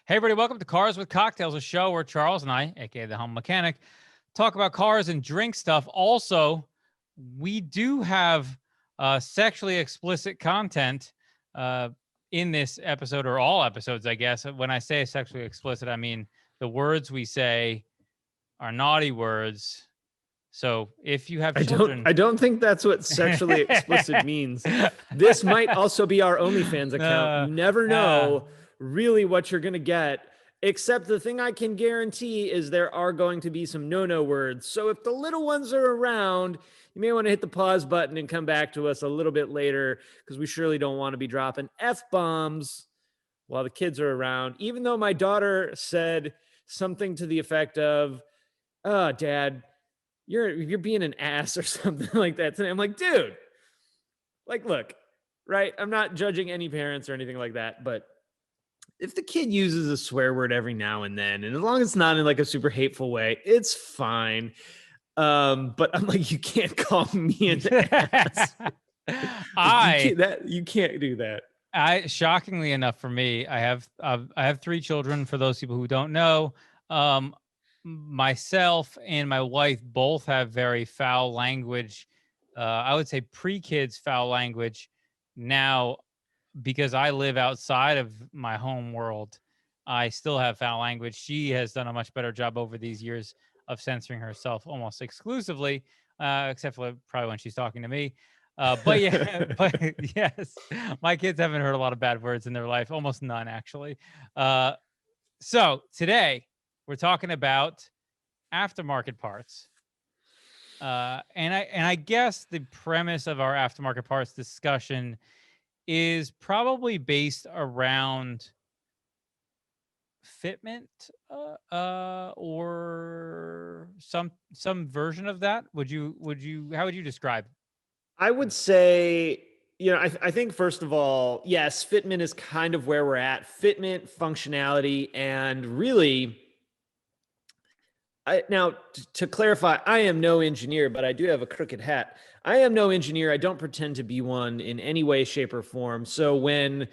Hey, everybody, welcome to Cars with Cocktails, a show where Charles and I, aka the Home Mechanic, talk about cars and drink stuff. Also, we do have sexually explicit content in this episode, or all episodes, I guess. When I say sexually explicit, I mean the words we say are naughty words. So if you have children, I don't think that's what sexually explicit means. This might also be our OnlyFans account. You never know really what you're going to get, except the thing I can guarantee is there are going to be some no-no words. So if the little ones are around, you may want to hit the pause button and come back to us a little bit later, because we surely don't want to be dropping F-bombs while the kids are around. Even though my daughter said something to the effect of, "Oh, Dad, you're being an ass," or something like that. And I'm like, dude, like, look, right? I'm not judging any parents or anything like that, but if the kid uses a swear word every now and then, and as long as it's not in like a super hateful way, it's fine. But I'm like, you can't call me an ass. You can't do that. Shockingly enough for me, I have three children. For those people who don't know, myself and my wife both have very foul language. I would say pre-kids foul language. Now, because I live outside of my home world, I still have foul language. She has done a much better job over these years of censoring herself almost exclusively, except for probably when she's talking to me. But yeah, but yes, my kids haven't heard a lot of bad words in their life, almost none actually. So today we're talking about aftermarket parts. And I guess the premise of our aftermarket parts discussion is probably based around fitment, or some version of that. How would you describe? I would say, I think first of all, yes, fitment is kind of where we're at. Fitment, functionality, and really, to clarify, I am no engineer, but I do have a crooked hat. I am no engineer. I don't pretend to be one in any way, shape, or form. So when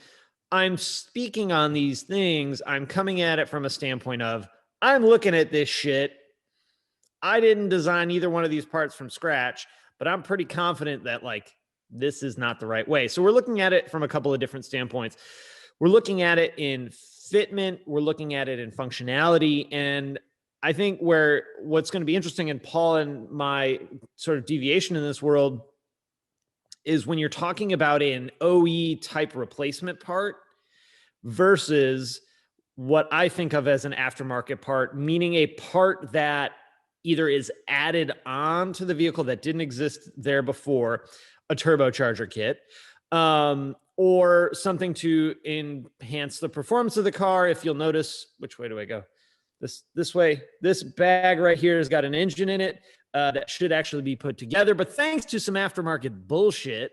I'm speaking on these things, I'm coming at it from a standpoint of, I'm looking at this shit. I didn't design either one of these parts from scratch, but I'm pretty confident that like this is not the right way. So we're looking at it from a couple of different standpoints. We're looking at it in fitment, we're looking at it in functionality, and I think what's going to be interesting in Paul and my sort of deviation in this world is when you're talking about an OE type replacement part versus what I think of as an aftermarket part, meaning a part that either is added on to the vehicle that didn't exist there before, a turbocharger kit, or something to enhance the performance of the car. If you'll notice, which way do I go? This way. This bag right here has got an engine in it that should actually be put together, but thanks to some aftermarket bullshit,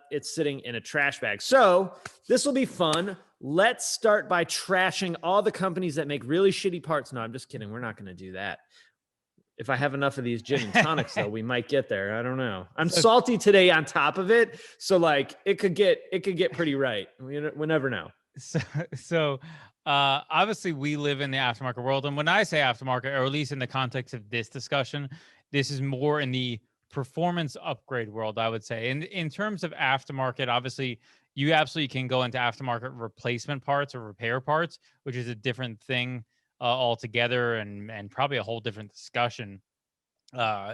it's sitting in a trash bag. So this will be fun. Let's start by trashing all the companies that make really shitty parts. No, I'm just kidding. We're not going to do that. If I have enough of these gin and tonics, though, we might get there. I don't know. I'm salty today on top of it, so like it could get pretty right. We never know. So obviously we live in the aftermarket world, and when I say aftermarket, or at least in the context of this discussion, this is more in the performance upgrade world, I would say. In terms of aftermarket, obviously you absolutely can go into aftermarket replacement parts or repair parts, which is a different thing altogether, and probably a whole different discussion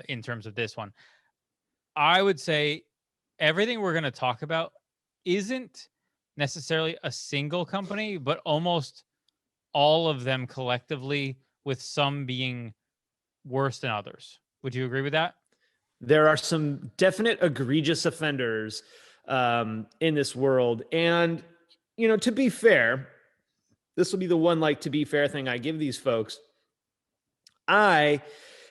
in terms of this one. I would say everything we're going to talk about isn't necessarily a single company, but almost all of them collectively, with some being worse than others. Would you agree with that? There are some definite egregious offenders in this world. And, to be fair, this will be the one like to be fair thing I give these folks. I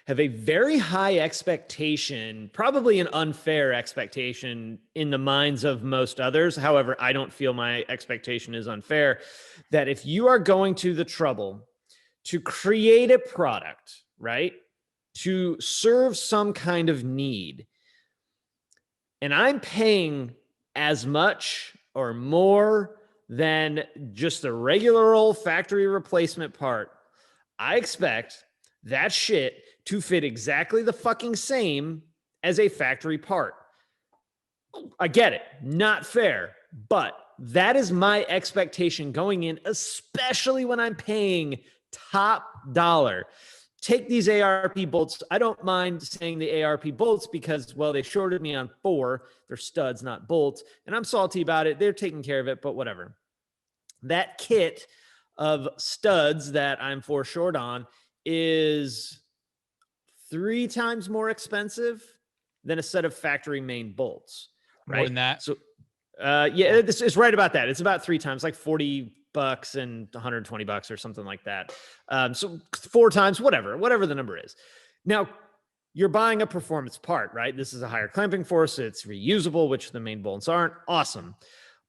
have a very high expectation, probably an unfair expectation in the minds of most others. However, I don't feel my expectation is unfair, that if you are going to the trouble to create a product, right, to serve some kind of need, and I'm paying as much or more than just a regular old factory replacement part. I expect that shit to fit exactly the fucking same as a factory part. I get it. Not fair. But that is my expectation going in, especially when I'm paying top dollar. Take these ARP bolts. I don't mind saying the ARP bolts because, well, they shorted me on 4. They're studs, not bolts. And I'm salty about it. They're taking care of it, but whatever. That kit of studs that I'm 4 short on is 3 times more expensive than a set of factory main bolts. Right? More than that. So, yeah, this is right about that. It's about 3 times, like $40 and $120 or something like that. So 4 times, whatever the number is. Now, you're buying a performance part, right? This is a higher clamping force. It's reusable, which the main bolts aren't. Awesome.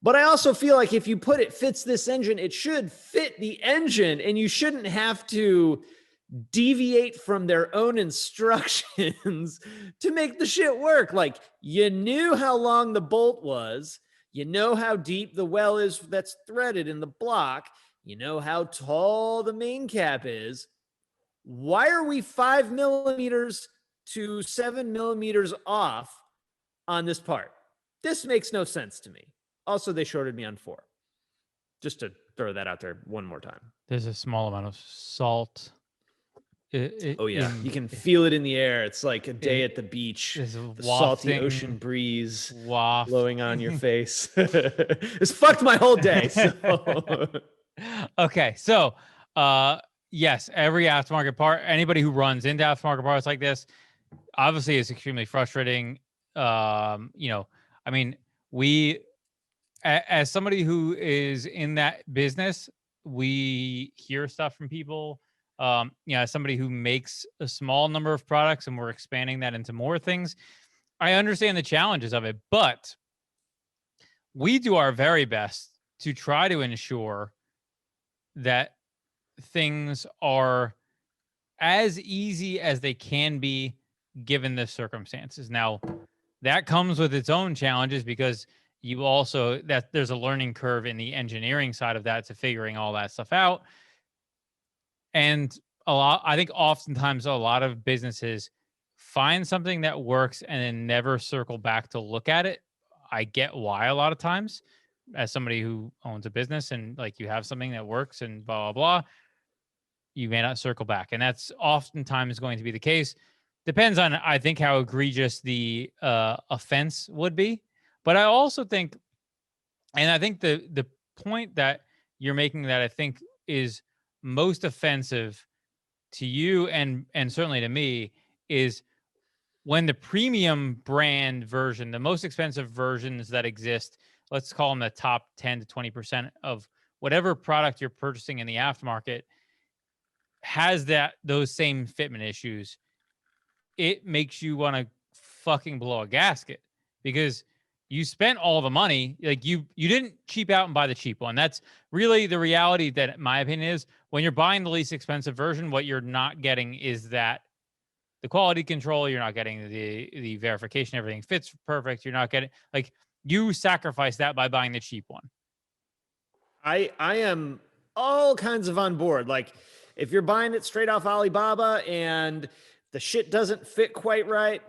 But I also feel like if you put it fits this engine, it should fit the engine, and you shouldn't have to deviate from their own instructions to make the shit work. Like, you knew how long the bolt was. You know how deep the well is that's threaded in the block. You know how tall the main cap is. Why are we 5 millimeters to 7 millimeters off on this part? This makes no sense to me. Also, they shorted me on 4. Just to throw that out there one more time. There's a small amount of salt. Oh yeah, you can feel it in the air. It's like a day at the beach. The salty ocean breeze blowing on your face. It's fucked my whole day. So. Okay, so yes, every aftermarket part, anybody who runs into aftermarket parts like this, obviously is extremely frustrating. I mean, as somebody who is in that business, we hear stuff from people. As somebody who makes a small number of products and we're expanding that into more things, I understand the challenges of it, but we do our very best to try to ensure that things are as easy as they can be given the circumstances. Now, that comes with its own challenges because there's a learning curve in the engineering side of that to figuring all that stuff out. And I think oftentimes a lot of businesses find something that works and then never circle back to look at it. I get why a lot of times, as somebody who owns a business and like you have something that works and blah, blah, blah, you may not circle back. And that's oftentimes going to be the case. Depends on, I think, how egregious the offense would be. But I also think, and I think the point that you're making that I think is most offensive to you and certainly to me is when the premium brand version, the most expensive versions that exist, let's call them the top 10 to 20% of whatever product you're purchasing in the aftermarket, has those same fitment issues. It makes you want to fucking blow a gasket because you spent all the money. Like you didn't cheap out and buy the cheap one. That's really the reality that, in my opinion, is when you're buying the least expensive version, what you're not getting is that the quality control. You're not getting the verification. Everything fits perfect. You're not getting, like, you sacrifice that by buying the cheap one. I am all kinds of on board. Like, if you're buying it straight off Alibaba and the shit doesn't fit quite right,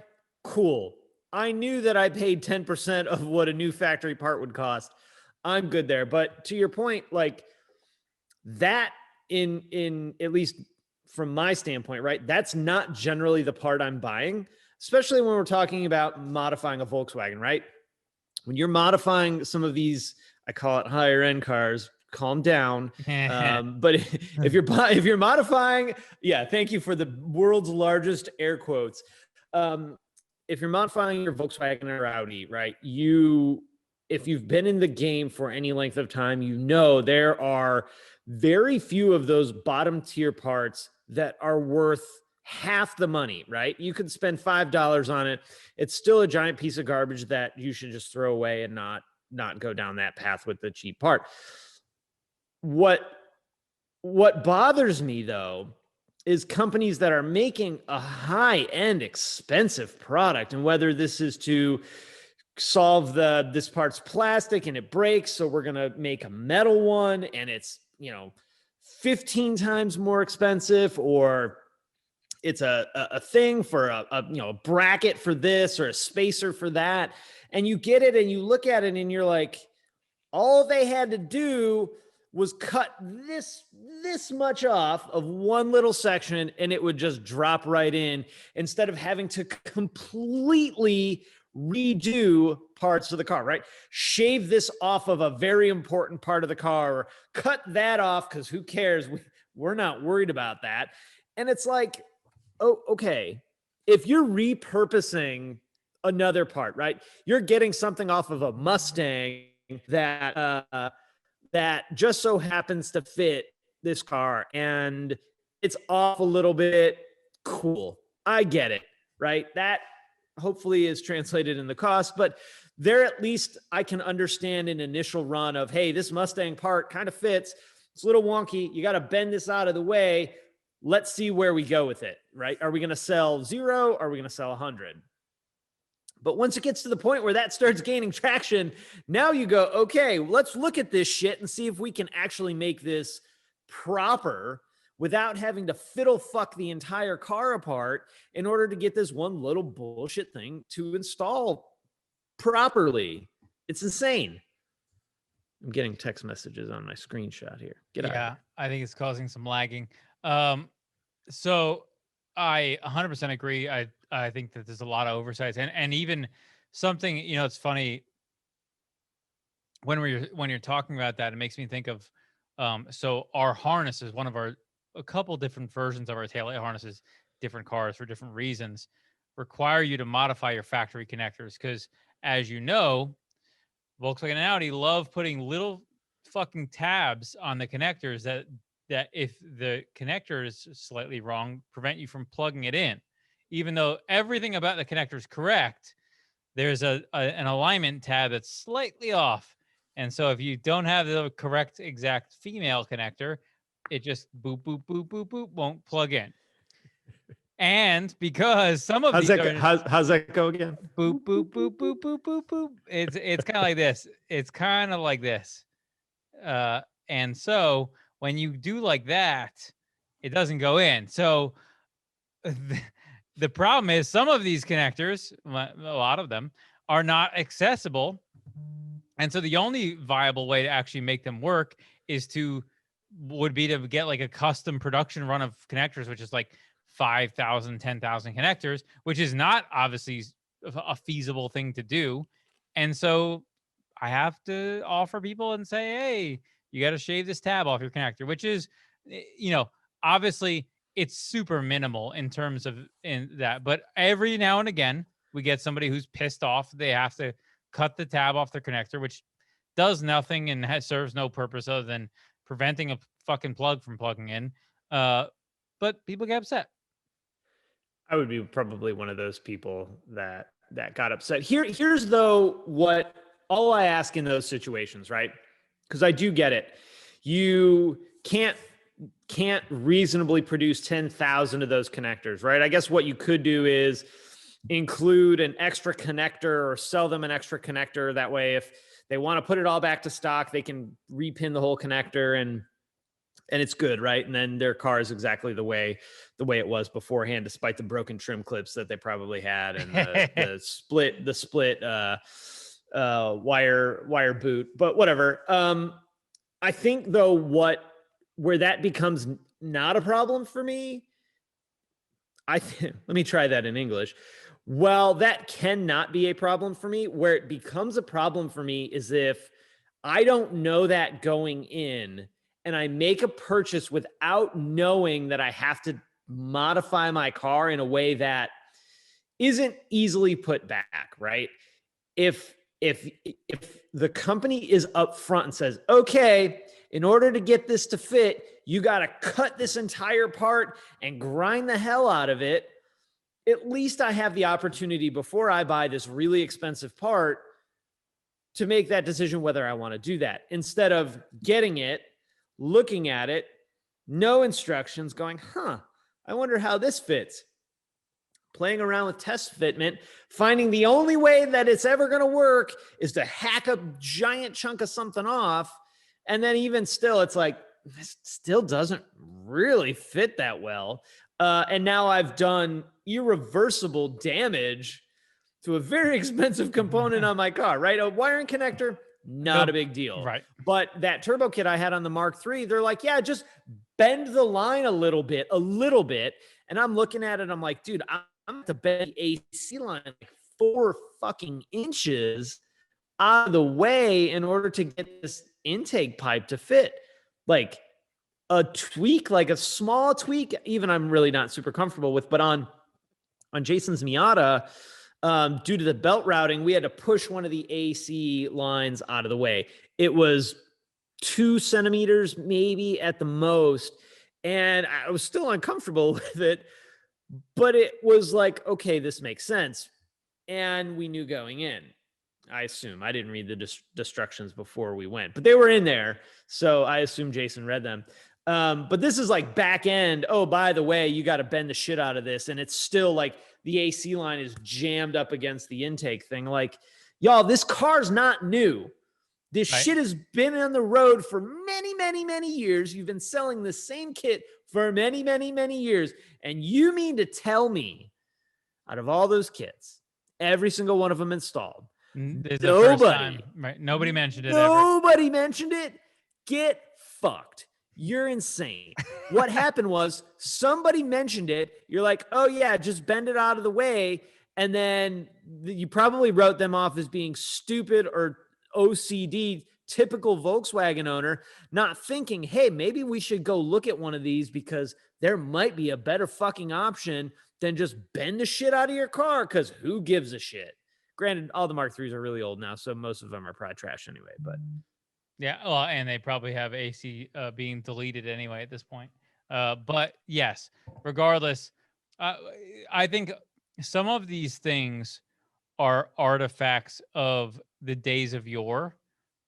cool. I knew that I paid 10% of what a new factory part would cost. I'm good there. But to your point, like that in at least from my standpoint, right? That's not generally the part I'm buying, especially when we're talking about modifying a Volkswagen, right? When you're modifying some of these, I call it higher end cars, calm down. But if you're modifying, yeah, thank you for the world's largest air quotes. If you're modifying your Volkswagen or Audi, right, if you've been in the game for any length of time, you know there are very few of those bottom tier parts that are worth half the money, right? You could spend $5 on it. It's still a giant piece of garbage that you should just throw away and not go down that path with the cheap part. What bothers me, though, is companies that are making a high-end, expensive product, and whether this is to solve this part's plastic and it breaks, so we're going to make a metal one, and it's, 15 times more expensive, or it's a thing for a bracket for this or a spacer for that. And you get it and you look at it and you're like, all they had to do was cut this much off of one little section and it would just drop right in, instead of having to completely redo parts of the car, right? Shave this off of a very important part of the car, or cut that off because who cares? We're not worried about that. And it's like, oh, okay. If you're repurposing another part, right? You're getting something off of a Mustang that just so happens to fit this car, and it's off a little bit. Cool. I get it, right? That hopefully is translated in the cost, but there at least I can understand an initial run of, hey, this Mustang part kind of fits. It's a little wonky. You got to bend this out of the way. Let's see where we go with it, right? Are we going to sell 0? Or are we going to sell 100? But once it gets to the point where that starts gaining traction, now you go, okay, let's look at this shit and see if we can actually make this proper without having to fiddle fuck the entire car apart in order to get this one little bullshit thing to install properly. It's insane. I'm getting text messages on my screenshot here. Get out of here. I think it's causing some lagging. So I 100% agree. I think that there's a lot of oversights, and even something, it's funny when you're talking about that, it makes me think of, so our harnesses, a couple different versions of our taillight harnesses, different cars for different reasons, require you to modify your factory connectors. Because as you know, Volkswagen and Audi love putting little fucking tabs on the connectors that if the connector is slightly wrong, prevent you from plugging it in. Even though everything about the connector is correct, there's an alignment tab that's slightly off. And so if you don't have the correct exact female connector, it just boop, boop, boop, boop, boop, won't plug in. And because some of how's that go again? Boop, boop, boop, boop, boop, boop, boop. It's kind of like this. It's kind of like this. And so when you do like that, it doesn't go in. So the problem is some of these connectors, a lot of them, are not accessible. And so the only viable way to actually make them work would be to get like a custom production run of connectors, which is like 5,000, 10,000 connectors, which is not obviously a feasible thing to do. And so I have to offer people and say, hey, you got to shave this tab off your connector, which is, obviously it's super minimal in terms of that. But every now and again, we get somebody who's pissed off. They have to cut the tab off their connector, which does nothing and serves no purpose other than preventing a fucking plug from plugging in. But people get upset. I would be probably one of those people that got upset. Here's though what all I ask in those situations, right? Because I do get it. You can't reasonably produce 10,000 of those connectors, right? I guess what you could do is include an extra connector or sell them an extra connector. That way, if they want to put it all back to stock, they can repin the whole connector and it's good, right? And then their car is exactly the way it was beforehand, despite the broken trim clips that they probably had and the split wire boot. But whatever. I think though where that becomes not a problem for me, let me try that in English. Well, that cannot be a problem for me. Where it becomes a problem for me is if I don't know that going in and I make a purchase without knowing that I have to modify my car in a way that isn't easily put back, right? If the company is upfront and says, okay, in order to get this to fit, you got to cut this entire part and grind the hell out of it, at least I have the opportunity before I buy this really expensive part to make that decision whether I want to do that, instead of getting it, looking at it, no instructions, going, I wonder how this fits. playing around with test fitment, finding the only way that it's ever going to work is to hack a giant chunk of something off. And then even still, it's like, this still doesn't really fit that well. And now I've done irreversible damage to a very expensive component on my car, right? A wiring connector, not a big deal. Right. But that turbo kit I had on the Mark III, they're like, yeah, just bend the line a little bit. And I'm looking at it, I'm like, dude, I'm at the bend the AC line like 4 fucking inches out of the way in order to get this intake pipe to fit. Like a tweak, like a small tweak, even I'm really not super comfortable with. But on Jason's Miata, due to the belt routing, we had to push one of the AC lines out of the way. It was 2 centimeters, maybe at the most. And I was still uncomfortable with it, but it was like, okay, this makes sense. And we knew going in, I assume. I didn't read the instructions before we went, but they were in there. So I assume Jason read them. But this is like back end. Oh, by the way, you got to bend the shit out of this. And it's still like the AC line is jammed up against the intake thing. Like, y'all, this car's not new. This shit has been on the road for many, many, many years. You've been selling the same kit for many, many, many years. And you mean to tell me, out of all those kits, every single one of them installed, nobody mentioned it. Nobody mentioned it. Get fucked. You're insane. What happened was somebody mentioned it. You're like, oh yeah, just bend it out of the way. And then you probably wrote them off as being stupid or OCD, typical Volkswagen owner, not thinking, hey, maybe we should go look at one of these because there might be a better fucking option than just bend the shit out of your car, because who gives a shit? Granted, all the Mark IIIs are really old now, so most of them are probably trash anyway, but... Yeah, well, and they probably have AC being deleted anyway at this point. But yes, regardless, I think some of these things are artifacts of the days of yore,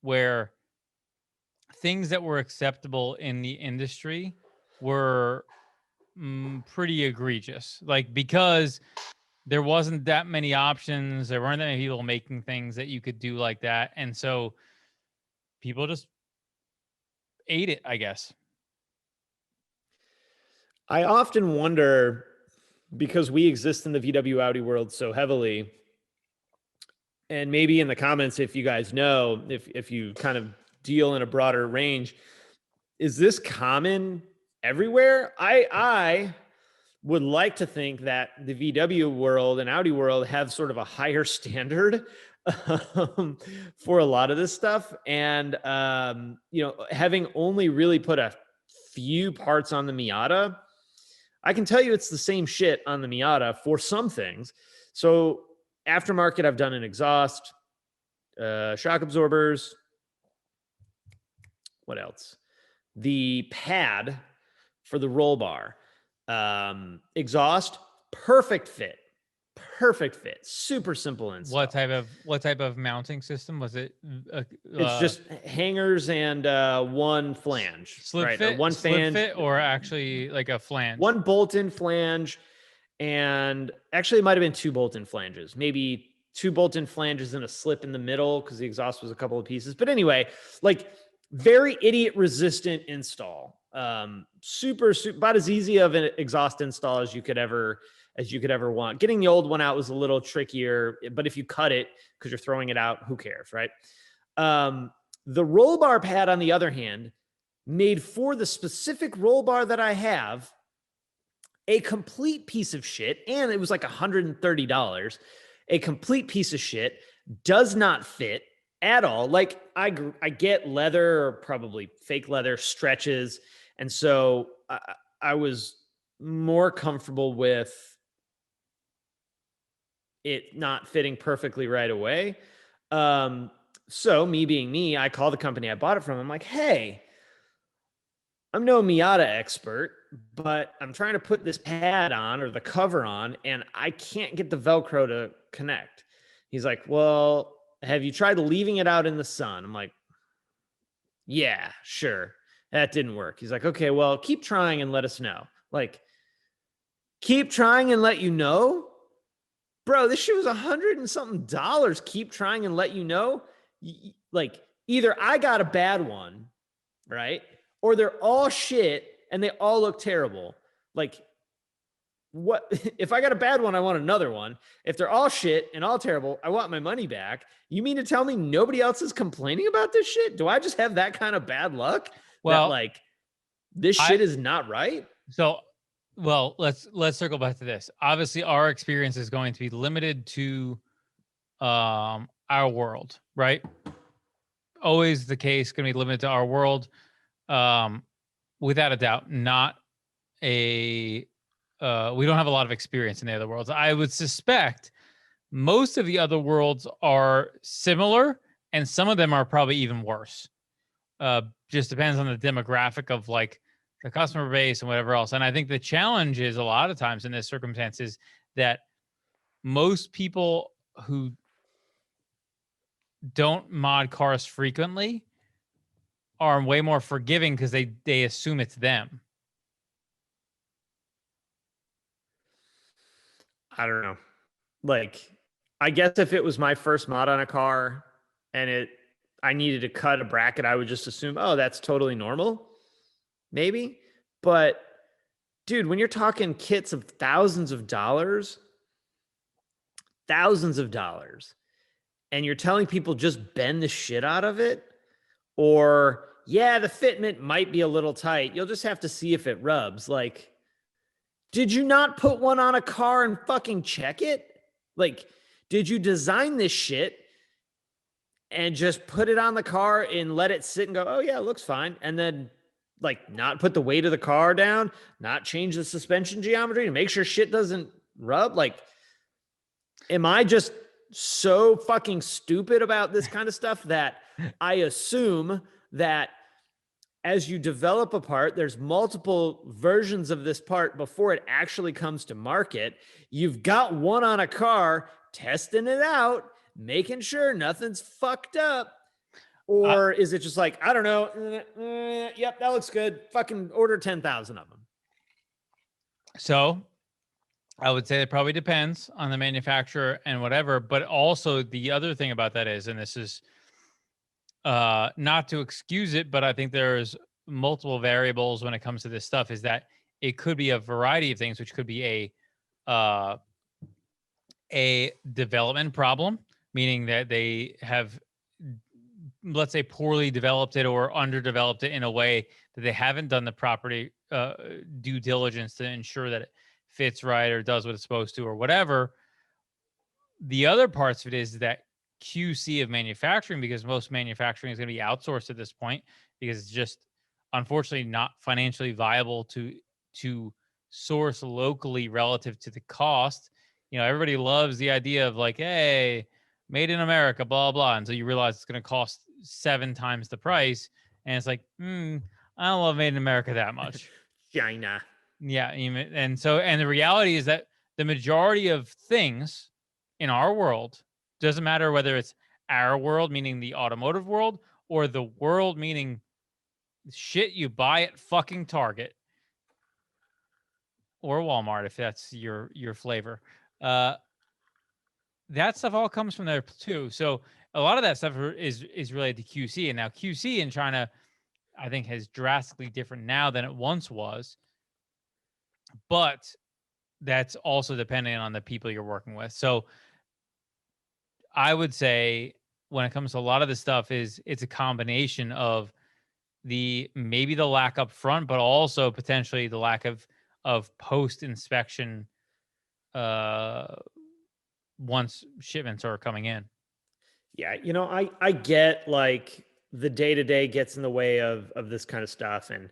where things that were acceptable in the industry were pretty egregious. Like, because there wasn't that many options, there weren't that many people making things that you could do like that, and so people just ate it, I guess. I often wonder, because we exist in the VW Audi world so heavily, and maybe in the comments, if you guys know, if you kind of deal in a broader range, is this common everywhere? I would like to think that the VW world and Audi world have sort of a higher standard for a lot of this stuff. And, having only really put a few parts on the Miata, I can tell you it's the same shit on the Miata for some things. So aftermarket, I've done an exhaust, shock absorbers. What else? The pad for the roll bar, exhaust, perfect fit. Super simple install. What type of mounting system was it? It's just hangers and one flange, slip right? fit, or one slip flange, fit, or actually like a flange. One bolt-in flange, and actually it might have been 2 bolt-in flanges, maybe 2 bolt-in flanges and a slip in the middle because the exhaust was a couple of pieces. But anyway, like very idiot-resistant install. Super, about as easy of an exhaust install as you could ever want. Getting the old one out was a little trickier, but if you cut it because you're throwing it out, who cares, right? The roll bar pad, on the other hand, made for the specific roll bar that I have, a complete piece of shit, and it was like $130. A complete piece of shit, does not fit at all. Like I get leather, or probably fake leather, stretches, and so I was more comfortable with it not fitting perfectly right away. So me being me, I call the company I bought it from. I'm like, hey, I'm no Miata expert, but I'm trying to put this pad on, or the cover on, and I can't get the Velcro to connect. He's like, well, have you tried leaving it out in the sun? I'm like, yeah, sure. That didn't work. He's like, okay, well, keep trying and let us know. Like, keep trying and let you know? bro, this shit was $100 and something. Keep trying and let you know. Like either I got a bad one, right? Or they're all shit and they all look terrible. Like, what if I got a bad one? I want another one. If they're all shit and all terrible, I want my money back. You mean to tell me nobody else is complaining about this shit? Do I just have that kind of bad luck that Well, like this shit is not right? so well, let's circle back to this. Obviously, our experience is going to be limited to our world, right? Always the case, going to be limited to our world. Um, without a doubt, not a we don't have a lot of experience in the other worlds. I would suspect most of the other worlds are similar, and some of them are probably even worse. Just depends on the demographic of like the customer base and whatever else. And I think the challenge is a lot of times in this circumstance is that most people who don't mod cars frequently are way more forgiving because they assume it's them. I don't know. Like, I guess if it was my first mod on a car and I needed to cut a bracket, I would just assume, oh, that's totally normal. Maybe. But dude, when you're talking kits of thousands of dollars, and you're telling people just bend the shit out of it, or yeah, the fitment might be a little tight. You'll just have to see if it rubs. Like, did you not put one on a car and fucking check it? Like, did you design this shit and just put it on the car and let it sit and go, oh yeah, it looks fine. And then like not put the weight of the car down, not change the suspension geometry to make sure shit doesn't rub? Like, am I just so fucking stupid about this kind of stuff that I assume that as you develop a part, there's multiple versions of this part before it actually comes to market. You've got one on a car, testing it out, making sure nothing's fucked up. Or is it just like, I don't know, yep, that looks good. Fucking order 10,000 of them. So I would say it probably depends on the manufacturer and whatever. But also the other thing about that is, and this is not to excuse it, but I think there's multiple variables when it comes to this stuff, is that it could be a variety of things, which could be a development problem, meaning that they have, let's say, poorly developed it or underdeveloped it in a way that they haven't done the proper due diligence to ensure that it fits right or does what it's supposed to or whatever. The other parts of it is that QC of manufacturing, because most manufacturing is going to be outsourced at this point, because it's just unfortunately not financially viable to source locally relative to the cost. You know, everybody loves the idea of like, hey, made in America, blah, blah. Until you realize it's going to cost 7 times the price. And it's like, I don't love made in America that much. China. Yeah. And the reality is that the majority of things in our world, doesn't matter whether it's our world, meaning the automotive world, or the world, meaning shit you buy at fucking Target or Walmart, if that's your flavor. That stuff all comes from there too. So a lot of that stuff is related to QC. And now QC in China, I think, has drastically different now than it once was. But that's also dependent on the people you're working with. So I would say when it comes to a lot of this stuff, it's a combination of maybe the lack up front, but also potentially the lack of post inspection once shipments are coming in. Yeah, you know, I get like the day-to-day gets in the way of this kind of stuff. And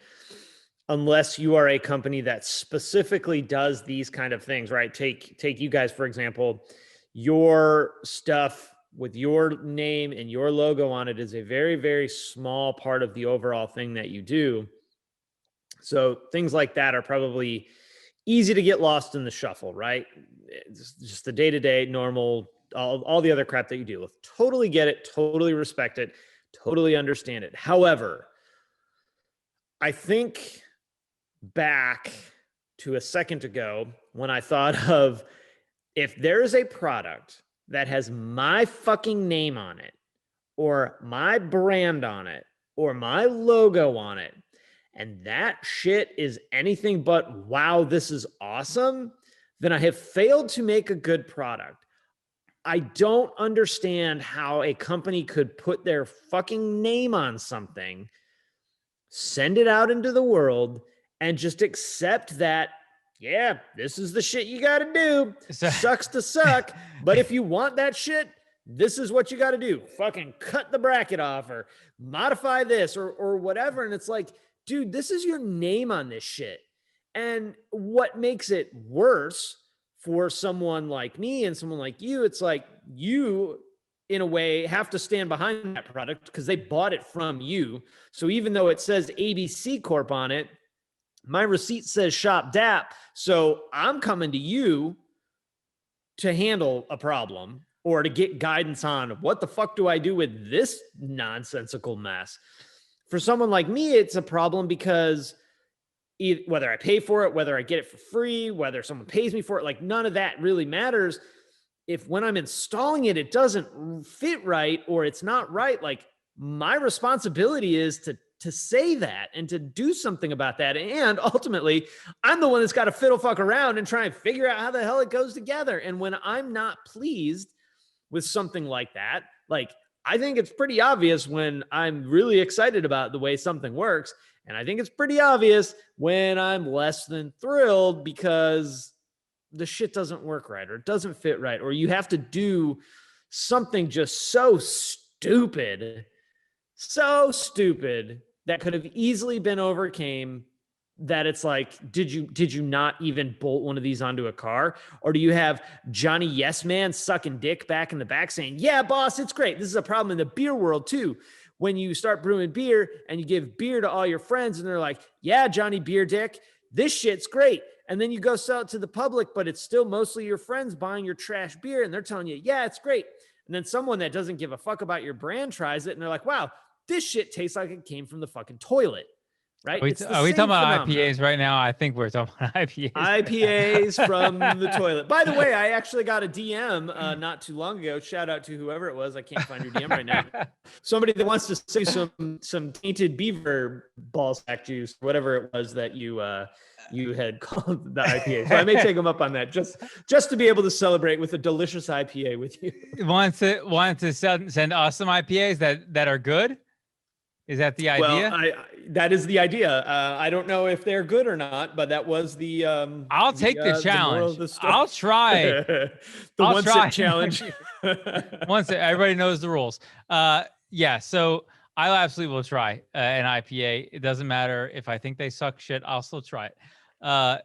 unless you are a company that specifically does these kind of things, right? Take you guys, for example, your stuff with your name and your logo on it is a very, very small part of the overall thing that you do. So things like that are probably easy to get lost in the shuffle, right? It's just the day-to-day normal, all the other crap that you deal with. Totally get it, totally respect it, totally understand it. However, I think back to a second ago when I thought of if there is a product that has my fucking name on it, or my brand on it, or my logo on it, and that shit is anything but, wow, this is awesome, then I have failed to make a good product. I don't understand how a company could put their fucking name on something, send it out into the world, and just accept that, yeah, this is the shit you got to do. Sucks to suck. But if you want that shit, this is what you got to do. Fucking cut the bracket off or modify this or whatever. And it's like, dude, this is your name on this shit. And what makes it worse for someone like me and someone like you, it's like you, in a way, have to stand behind that product because they bought it from you. So even though it says ABC Corp on it, my receipt says Shop DAP. So I'm coming to you to handle a problem or to get guidance on what the fuck do I do with this nonsensical mess. For someone like me, it's a problem because whether I pay for it, whether I get it for free, whether someone pays me for it, like none of that really matters. If when I'm installing it, it doesn't fit right or it's not right, like my responsibility is to say that and to do something about that. And ultimately, I'm the one that's got to fiddle fuck around and try and figure out how the hell it goes together. And when I'm not pleased with something like that, like I think it's pretty obvious when I'm really excited about the way something works. And I think it's pretty obvious when I'm less than thrilled because the shit doesn't work right or it doesn't fit right, or you have to do something just so stupid that could have easily been overcame, that it's like, did you not even bolt one of these onto a car? Or do you have Johnny Yes Man sucking dick back in the back saying, yeah, boss, it's great. This is a problem in the beer world too. When you start brewing beer and you give beer to all your friends and they're like, yeah, Johnny Beer Dick, this shit's great. And then you go sell it to the public, but it's still mostly your friends buying your trash beer and they're telling you, yeah, it's great. And then someone that doesn't give a fuck about your brand tries it and they're like, wow, this shit tastes like it came from the fucking toilet. Right? Are we talking about IPAs right now? I think we're talking about IPAs. IPAs from the toilet. By the way, I actually got a DM not too long ago. Shout out to whoever it was. I can't find your DM right now. Somebody that wants to say some tainted beaver ball sack juice, whatever it was that you had called the IPA. So I may take them up on that just to be able to celebrate with a delicious IPA with you. Want to send us some IPAs that are good? Is that the idea? Well, that is the idea. I don't know if they're good or not, but that was the. I'll take the challenge. I'll try. The one-sip challenge. Once everybody knows the rules. Yeah. So I absolutely will try an IPA. It doesn't matter if I think they suck shit. I'll still try it.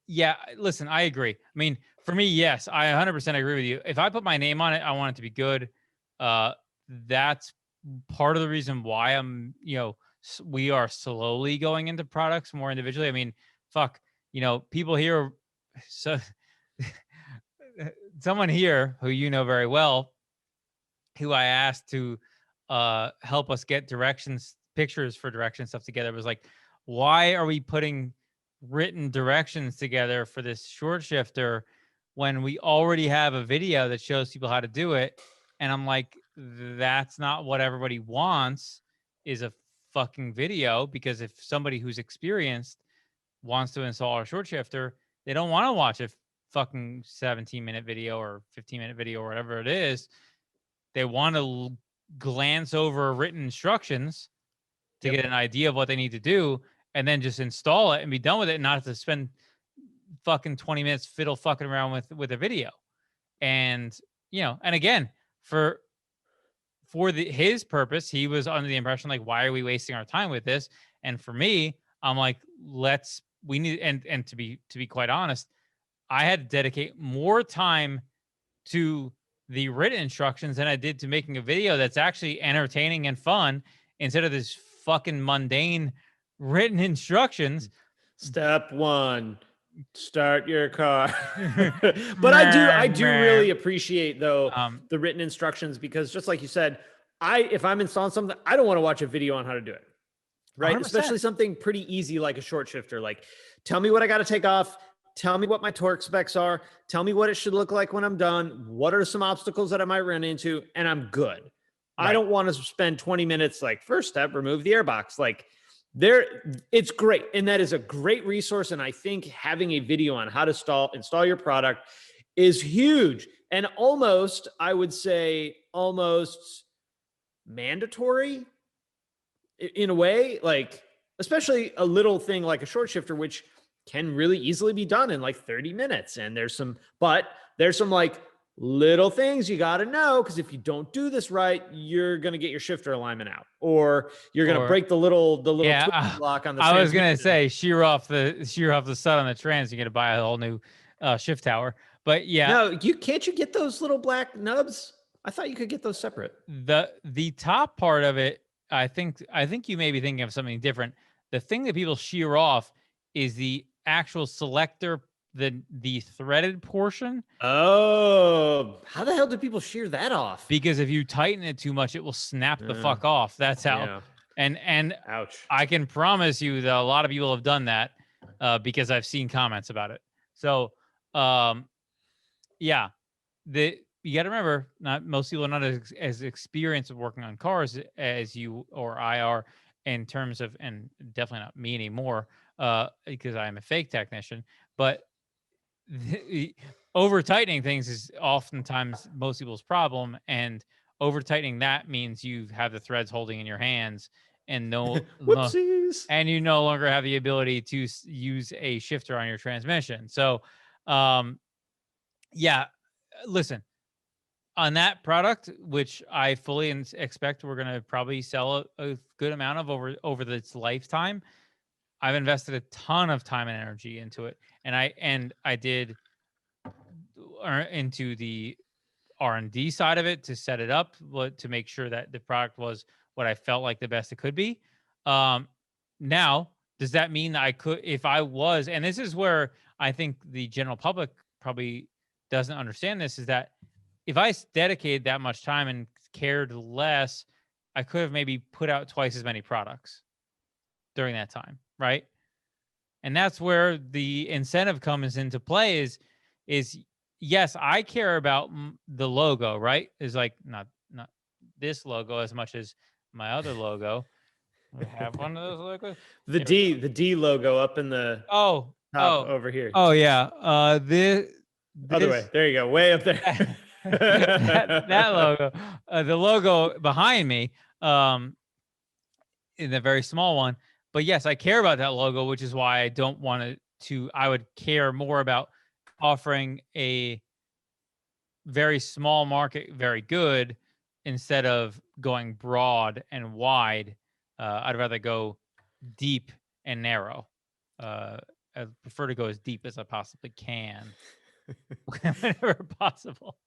Yeah. Listen, I agree. I mean, for me, yes, I 100% agree with you. If I put my name on it, I want it to be good. That's part of the reason why we are slowly going into products more individually. I mean, fuck, people here. So someone here who you know very well, who I asked to help us get pictures for direction stuff together, was like, why are we putting written directions together for this short shifter when we already have a video that shows people how to do it? And I'm like, that's not what everybody wants, is a fucking video, because if somebody who's experienced wants to install a short shifter, they don't want to watch a fucking 17-minute video or 15-minute video or whatever it is. They want to glance over written instructions to get an idea of what they need to do and then just install it and be done with it, and not have to spend fucking 20 minutes fiddle fucking around with a video. And, and again, for his purpose, he was under the impression, like, why are we wasting our time with this? And for me, I'm like, we need, and to be quite honest, I had to dedicate more time to the written instructions than I did to making a video that's actually entertaining and fun, instead of this fucking mundane written instructions. Step 1, start your car. But I do really appreciate, though, the written instructions, because just like you said, if I'm installing something, I don't want to watch a video on how to do it. Right. 100%. Especially something pretty easy like a short shifter. Like, tell me what I got to take off. tell me what my torque specs are, tell me what it should look like when I'm done, what are some obstacles that I might run into, and I'm good. I Right. don't want to spend 20 minutes like first step, remove the airbox. Like there, it's great. And that is a great resource. And I think having a video on how to install your product is huge. And almost, I would say, almost mandatory in a way, like especially a little thing like a short shifter, which can really easily be done in like 30 minutes. And there's some like little things you got to know, because if you don't do this right, you're going to get your shifter alignment out, or you're going to break the little yeah, twist lock on the I was gonna transmission. say shear off the stud on the trans. You're gonna buy a whole new shift tower. But yeah, No, you get those little black nubs. I thought you could get those separate. the top part of it, I think you may be thinking of something different. The thing that people shear off is the actual selector, the threaded portion. Oh, how the hell do people shear that off? Because if you tighten it too much, it will snap the fuck off. That's how. Yeah. And Ouch. I can promise you that a lot of people have done that because I've seen comments about it. So, yeah, you got to remember, not most people are not as experienced with working on cars as you or I are, in terms of, and definitely not me anymore, because I am a fake technician. But over tightening things is oftentimes most people's problem, and over tightening that means you have the threads holding in your hands, and Whoopsies. and you no longer have the ability to use a shifter on your transmission. So, yeah, listen, on that product, which I fully expect we're going to probably sell a good amount of over its lifetime, I've invested a ton of time and energy into it, and I did into the R&D side of it to set it up, to make sure that the product was what I felt like the best it could be. Now, does that mean I could, if I was, and this is where I think the general public probably doesn't understand this, is that if I dedicated that much time and cared less, I could have maybe put out twice as many products during that time, right? And that's where the incentive comes into play. Is yes, I care about the logo, right? Is like not this logo as much as my other logo. I have one of those logos. The D logo up in the top over here. Oh yeah. This other way. There you go. Way up there. that logo. The logo behind me, in the very small one. But yes, I care about that logo, which is why I don't want to. I would care more about offering a very small market, very good, instead of going broad and wide. I'd rather go deep and narrow. I prefer to go as deep as I possibly can, whenever possible.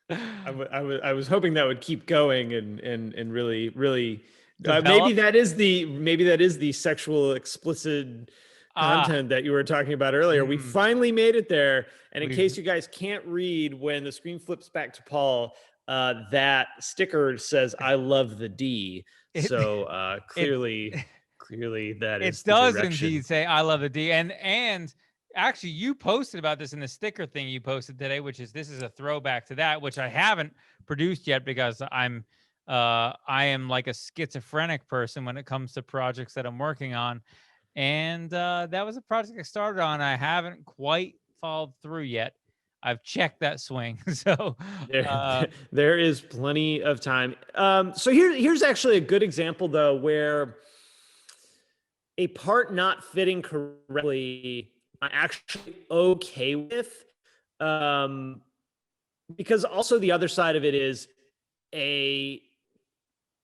I was hoping that would keep going and really Develop? maybe that is the sexual explicit content that you were talking about earlier. We finally made it there. And in case you guys can't read, when the screen flips back to Paul, that sticker says "I love the D." So clearly that is. It does indeed say "I love the D," and actually, you posted about this in the sticker thing you posted today, which is, this is a throwback to that, which I haven't produced yet because I am like a schizophrenic person when it comes to projects that I'm working on. And that was a project I started on. I haven't quite followed through yet. I've checked that swing. So there is plenty of time. So here's actually a good example though, where a part not fitting correctly, I'm actually okay with, because also the other side of it is a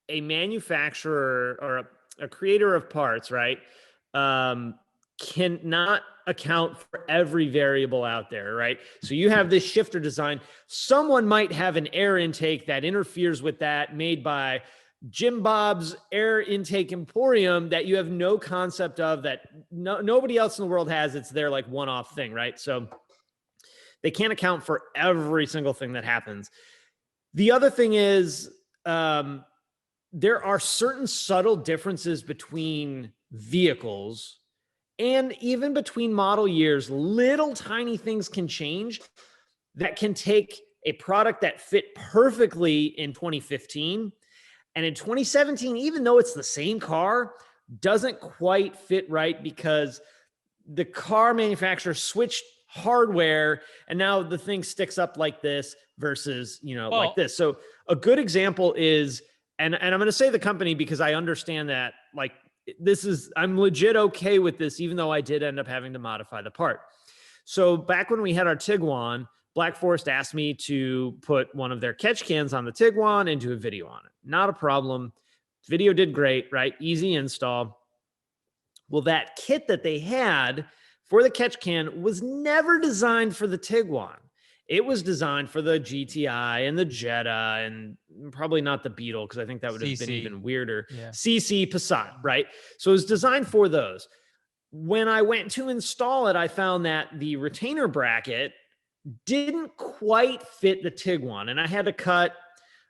manufacturer or a creator of parts, right? Cannot account for every variable out there, right? So you have this shifter design. Someone might have an air intake that interferes with that, made by Jim Bob's Air Intake Emporium, that you have no concept of, that nobody else in the world has. It's their like one-off thing, right? So they can't account for every single thing that happens. The other thing is, there are certain subtle differences between vehicles And even between model years, little tiny things can change that can take a product that fit perfectly in 2015 and in 2017, even though it's the same car, doesn't quite fit right because the car manufacturer switched hardware and now the thing sticks up like this versus, like Well, this. So a good example is, and I'm going to say the company because I understand that, like, I'm legit okay with this, even though I did end up having to modify the part. So back when we had our Tiguan, Black Forest asked me to put one of their catch cans on the Tiguan and do a video on it. Not a problem. Video did great, right? Easy install. Well, that kit that they had for the catch can was never designed for the Tiguan. It was designed for the GTI and the Jetta and probably not the Beetle because I think that would have been CC. even weirder. Yeah. CC, Passat, right? So it was designed for those. When I went to install it, I found that the retainer bracket didn't quite fit the Tiguan, and I had to cut,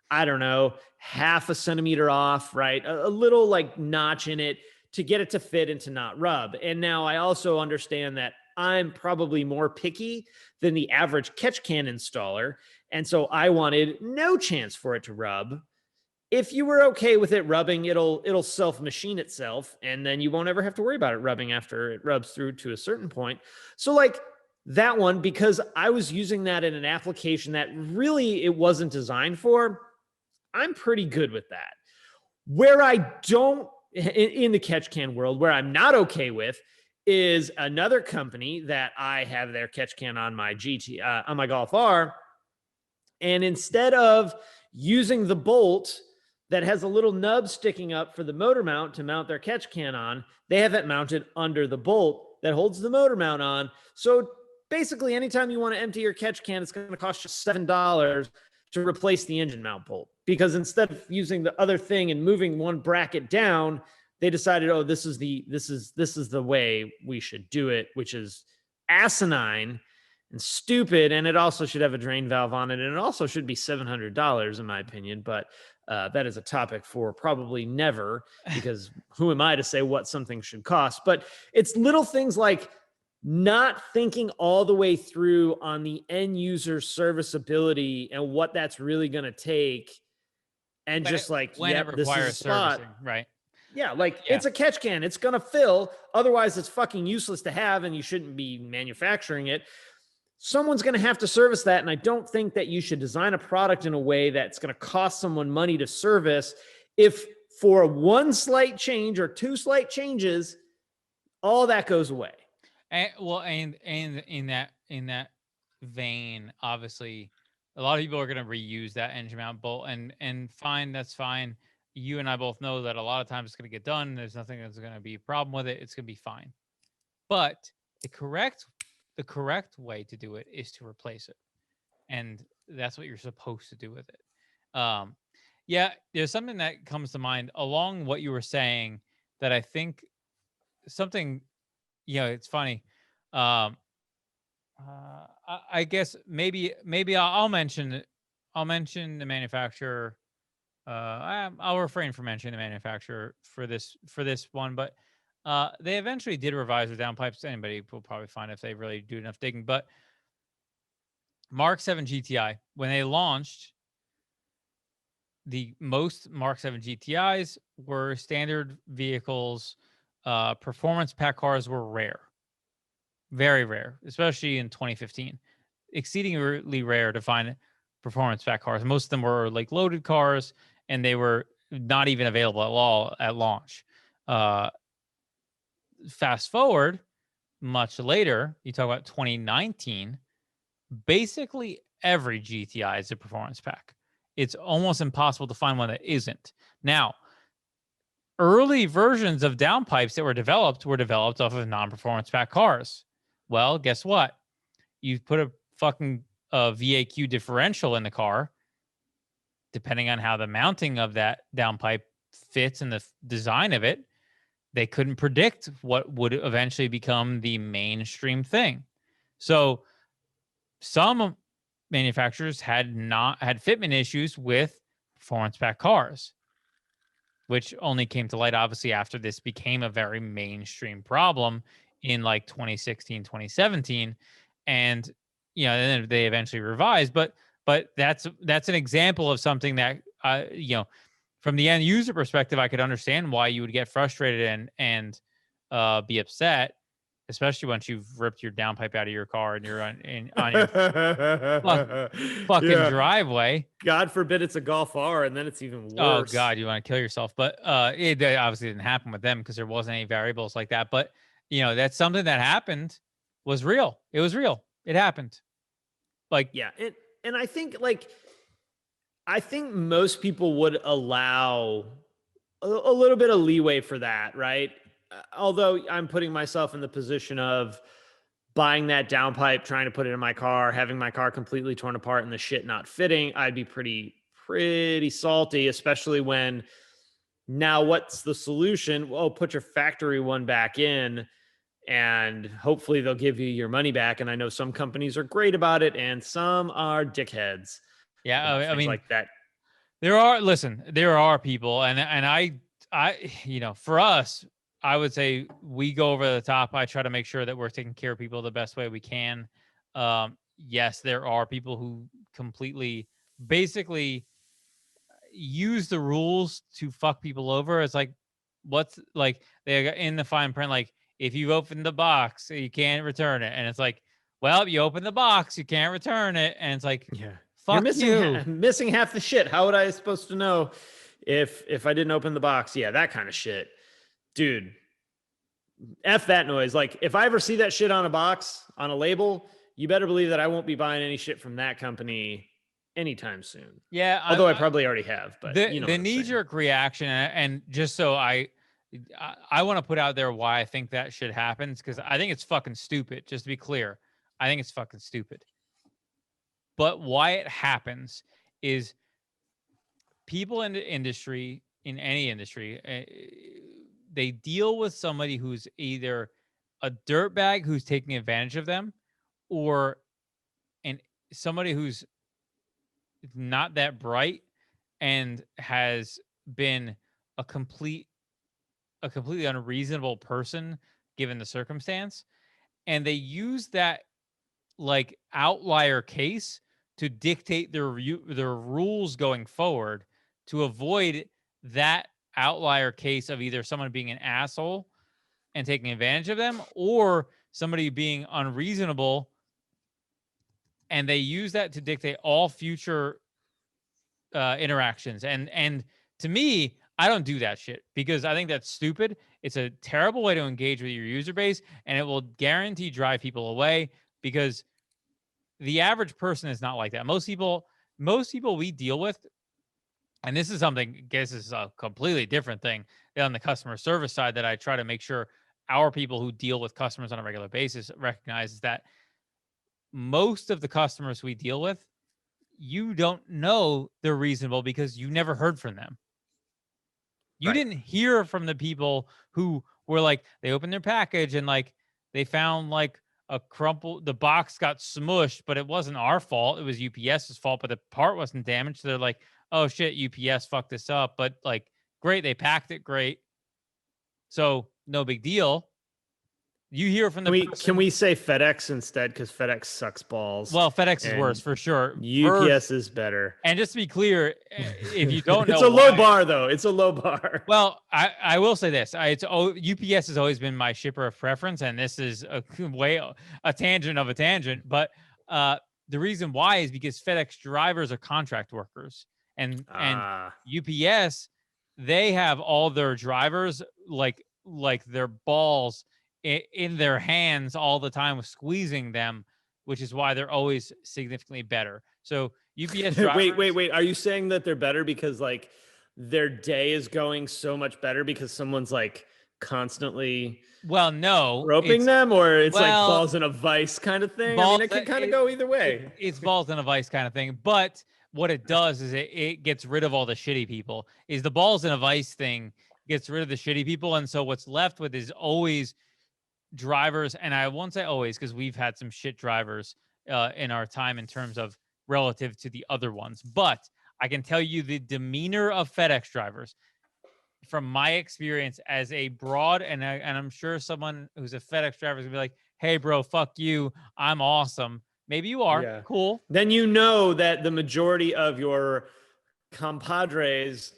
I don't know, half a centimeter off, right? A little like notch in it to get it to fit and to not rub. And now I also understand that I'm probably more picky than the average catch can installer. And so I wanted no chance for it to rub. If you were okay with it rubbing, it'll self-machine itself, and then you won't ever have to worry about it rubbing after it rubs through to a certain point. So like that one, because I was using that in an application that really it wasn't designed for, I'm pretty good with that. Where I don't, in the catch can world, where I'm not okay with is another company that I have their catch can on my on my Golf R. And instead of using the bolt that has a little nub sticking up for the motor mount to mount their catch can on, they have it mounted under the bolt that holds the motor mount on. So basically, anytime you want to empty your catch can, it's going to cost you $7 to replace the engine mount bolt. Because instead of using the other thing and moving one bracket down, they decided, oh, this is the way we should do it, which is asinine and stupid. And it also should have a drain valve on it. And it also should be $700 in my opinion. But that is a topic for probably never, because who am I to say what something should cost? But it's little things like not thinking all the way through on the end user serviceability and what that's really going to take. And when just like, when it yep, this is a requires spot. servicing, right? Yeah, like it's a catch can. It's going to fill. Otherwise, it's fucking useless to have, and you shouldn't be manufacturing it. Someone's going to have to service that, and I don't think that you should design a product in a way that's going to cost someone money to service if for one slight change or two slight changes, all that goes away. And in that vein, obviously, a lot of people are going to reuse that engine mount bolt, and fine, that's fine. You and I both know that a lot of times it's going to get done. There's nothing that's going to be a problem with it. It's going to be fine. But the correct way to do it is to replace it, and that's what you're supposed to do with it. Yeah, there's something that comes to mind along what you were saying that I think something. Yeah, it's funny. I guess maybe I'll mention the manufacturer. I'll refrain from mentioning the manufacturer for this one, but they eventually did revise their downpipes. Anybody will probably find if they really do enough digging. But Mark 7 GTI, when they launched, the most Mark 7 GTIs were standard vehicles. Performance pack cars were rare. Very rare, especially in 2015. Exceedingly rare to find performance pack cars. Most of them were like loaded cars, and they were not even available at all at launch. Fast forward much later, you talk about 2019, basically every GTI is a performance pack. It's almost impossible to find one that isn't. Now, early versions of downpipes that were developed off of non-performance pack cars. Well, guess what? You put a fucking VAQ differential in the car, depending on how the mounting of that downpipe fits and the design of it, they couldn't predict what would eventually become the mainstream thing. So some manufacturers had fitment issues with performance pack cars, which only came to light obviously after this became a very mainstream problem in like 2016, 2017. And, then they eventually revised, but that's an example of something that, from the end user perspective, I could understand why you would get frustrated and be upset, especially once you've ripped your downpipe out of your car and you're on your fucking Yeah. driveway. God forbid it's a Golf R, and then it's even Oh worse. God, you want to kill yourself. But it obviously didn't happen with them because there wasn't any variables like that. But that's something that happened, was real. It was real. It happened. Like, Yeah, and I think most people would allow a little bit of leeway for that, right? Although I'm putting myself in the position of buying that downpipe, trying to put it in my car, having my car completely torn apart and the shit not fitting, I'd be pretty salty, especially when now what's the solution? Well, put your factory one back in and hopefully they'll give you your money back. And I know some companies are great about it and some are dickheads yeah, about I things mean, like that. there are people, and I, for us, I would say we go over the top. I try to make sure that we're taking care of people the best way we can. Yes, there are people who completely, basically, use the rules to fuck people over. It's like, what's like they got in the fine print, like if you open the box, you can't return it, and it's like, well, you open the box, you can't return it, and it's like, Yeah. You're fuck you. missing half the shit. How would I supposed to know if I didn't open the box? Yeah, that kind of shit. Dude, F that noise. Like if I ever see that shit on a box, on a label, you better believe that I won't be buying any shit from that company anytime soon. Yeah, Although I probably already have, but the you know the what I'm knee saying. jerk reaction, and just so I want to put out there why I think that shit happens, because I think it's fucking stupid. Just to be clear, I think it's fucking stupid. But why it happens is people in the industry, in any industry, they deal with somebody who's either a dirtbag who's taking advantage of them, or and somebody who's not that bright and has been a complete a completely unreasonable person given the circumstance, and they use that like outlier case to dictate their rules going forward to avoid that outlier case of either someone being an asshole and taking advantage of them, or somebody being unreasonable, and they use that to dictate all future interactions. And to me, I don't do that shit because I think that's stupid. It's a terrible way to engage with your user base, and it will guarantee drive people away because the average person is not like that. Most people we deal with, and this is something, I guess this is a completely different thing than on the customer service side that I try to make sure our people who deal with customers on a regular basis recognize, is that most of the customers we deal with, you don't know they're reasonable because you never heard from them. You Right. didn't hear from the people who were like, they opened their package and like they found like a crumple, the box got smushed, but it wasn't our fault. It was UPS's fault, but the part wasn't damaged. So they're like, oh shit, UPS fucked this up. But like, great, they packed it great. So no big deal. You hear from the Can person. we say FedEx instead? Because FedEx sucks balls Well, FedEx is worse and for sure. UPS is better. And just to be clear, if you don't It's know a low why, bar though. It's a low bar. well, I will say this: UPS has always been my shipper of preference, and this is a tangent of a tangent. But the reason why is because FedEx drivers are contract workers, and Ah, UPS, they have all their drivers like their balls in their hands all the time, squeezing them, which is why they're always significantly better. So UPS drivers. wait. Are you saying that they're better because like their day is going so much better because someone's like constantly Well, no, roping them, or it's like well, balls in a vice kind of thing? I mean, balls. it can kind of go either way. It's balls in a vice kind of thing. But what it does is it gets rid of all the shitty people. Is the balls in a vice thing gets rid of the shitty people, and so what's left with is always drivers. And I won't say always because we've had some shit drivers in our time in terms of relative to the other ones. But I can tell you the demeanor of FedEx drivers. from my experience as a broad, and I'm sure someone who's a FedEx driver is gonna be like, "Hey, bro, fuck you. I'm awesome." Maybe you are. Yeah. Cool. Then you know that the majority of your compadres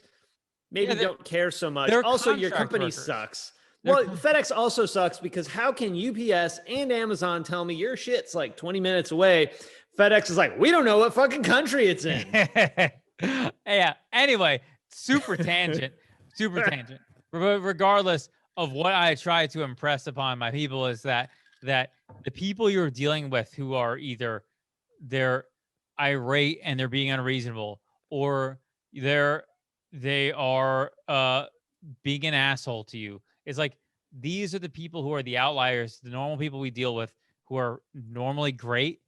Yeah, maybe don't care so much. they're Also, your contract company workers. sucks. They're Well, FedEx also sucks because how can UPS and Amazon tell me your shit's like 20 minutes away? FedEx is like, we don't know what fucking country it's in. Yeah. Anyway, super tangent, super tangent. Regardless of what I try to impress upon my people is that the people you're dealing with who are either they're irate and they're being unreasonable, or they are being an asshole to you. It's like these are the people who are the outliers, the normal people we deal with who are normally great.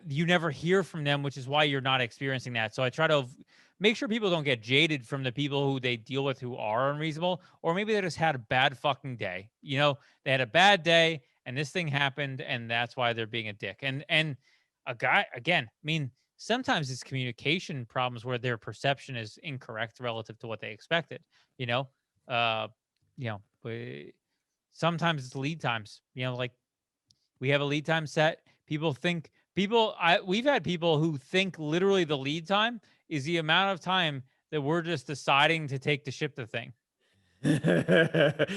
You never hear from them, which is why you're not experiencing that. So I try to make sure people don't get jaded from the people who they deal with who are unreasonable, or maybe they just had a bad fucking day. You know, they had a bad day and this thing happened, and that's why they're being a dick. And a guy, again, I mean, sometimes it's communication problems where their perception is incorrect relative to what they expected. You know, uh, but sometimes it's lead times. You know, like we have a lead time set. We've had people who think literally the lead time is the amount of time that we're just deciding to take to ship the thing.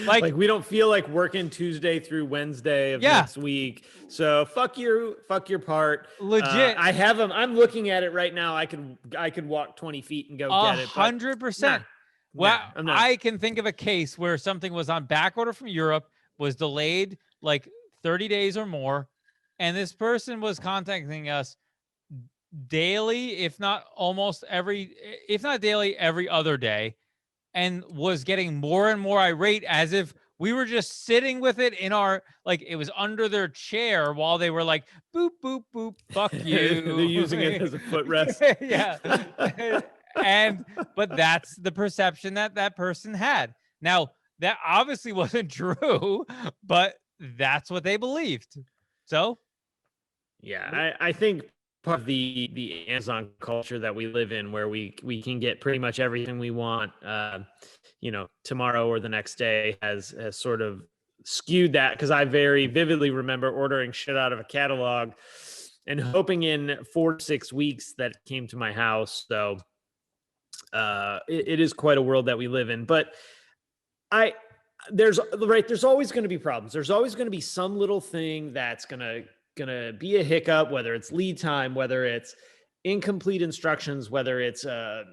Like we don't feel like working Tuesday through Wednesday of next week. So fuck your part. Legit. I have them. I'm looking at it right now. I could walk 20 feet and go get it. 100%. Well, I can think of a case where something was on back order from Europe, was delayed like 30 days or more, and this person was contacting us daily, if not daily, every other day, and was getting more and more irate as if we were just sitting with it in our, like it was under their chair while they were like, boop, boop, boop, fuck you. They're using it as a footrest. Yeah. But that's the perception that person had. Now, that obviously wasn't true, but that's what they believed. So, yeah, I think part of the Amazon culture that we live in, where we can get pretty much everything we want, tomorrow or the next day, has sort of skewed that, because I very vividly remember ordering shit out of a catalog and hoping in 4 to 6 weeks that it came to my house. So it is quite a world that we live in. But there's always going to be problems. There's always going to be some little thing that's gonna be a hiccup, whether it's lead time, whether it's incomplete instructions, whether it's a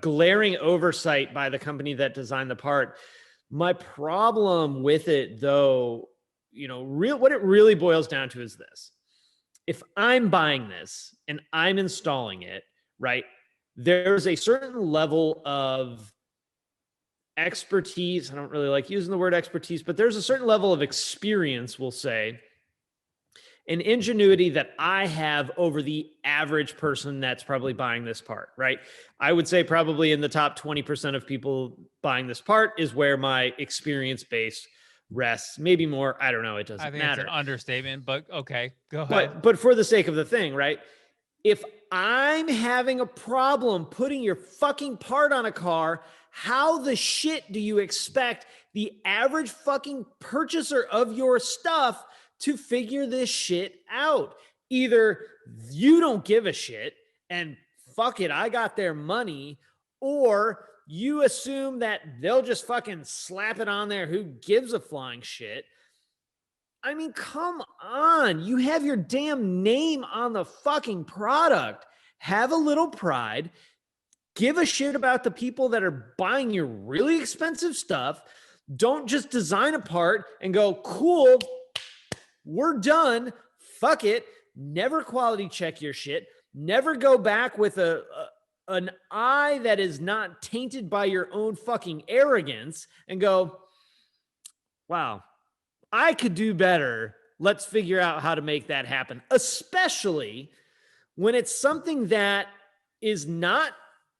glaring oversight by the company that designed the part. My problem with it, though, what it really boils down to is this: if I'm buying this and I'm installing it, right, there's a certain level of expertise. I don't really like using the word expertise, but there's a certain level of experience, we'll say, and ingenuity that I have over the average person that's probably buying this part, right? I would say probably in the top 20% of people buying this part is where my experience base rests. Maybe more. I don't know. It doesn't matter. It's an understatement, but okay, go ahead. But for the sake of the thing, right? If I'm having a problem putting your fucking part on a car, how the shit do you expect the average fucking purchaser of your stuff to figure this shit out? Either you don't give a shit and fuck it, I got their money, or you assume that they'll just fucking slap it on there. Who gives a flying shit? I mean, come on. You have your damn name on the fucking product. Have a little pride. Give a shit about the people that are buying your really expensive stuff. Don't just design a part and go, cool, we're done. Fuck it. Never quality check your shit. Never go back with an eye that is not tainted by your own fucking arrogance and go, wow, I could do better. Let's figure out how to make that happen. Especially when it's something that is not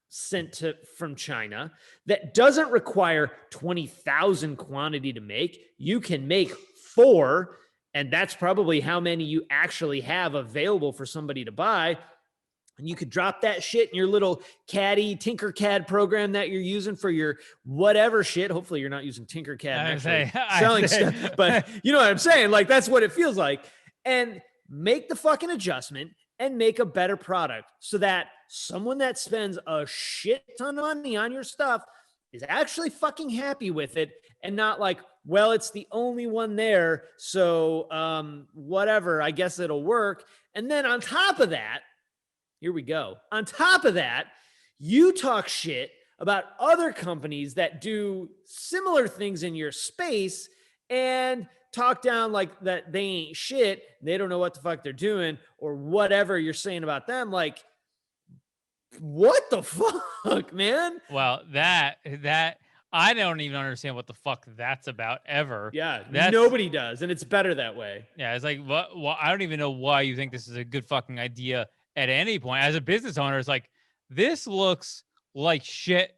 sent from China, that doesn't require 20,000 quantity to make. You can make 4, and that's probably how many you actually have available for somebody to buy. And you could drop that shit in your little caddy Tinkercad program that you're using for your whatever shit. Hopefully you're not using Tinkercad and actually selling stuff, but you know what I'm saying? Like, that's what it feels like. And make the fucking adjustment and make a better product so that someone that spends a shit ton of money on your stuff is actually fucking happy with it and not like, well, it's the only one there, so whatever, I guess it'll work. And then on top of that, here we go. On top of that, you talk shit about other companies that do similar things in your space and talk down like that they ain't shit, they don't know what the fuck they're doing, or whatever you're saying about them. Like, what the fuck, man? Well, that I don't even understand what the fuck that's about ever. Yeah, That's nobody does, and it's better that way. Yeah, it's like what I don't even know why you think this is a good fucking idea at any point. As a business owner, it's like this looks like shit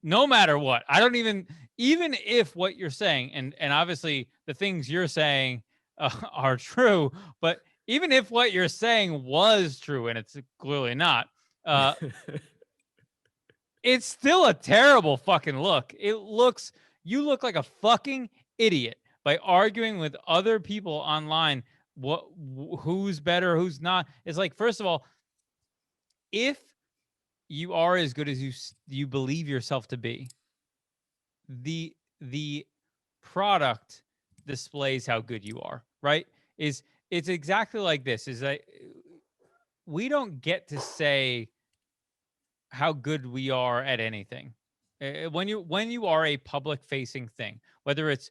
no matter what. I don't even if what you're saying and obviously the things you're saying are true, but even if what you're saying was true and it's clearly not, it's still a terrible fucking look. You look like a fucking idiot by arguing with other people online who's better, who's not. It's like, first of all, if you are as good as you believe yourself to be, the product displays how good you are, right? It's exactly like this, is that we don't get to say how good we are at anything. When you are a public facing thing, whether it's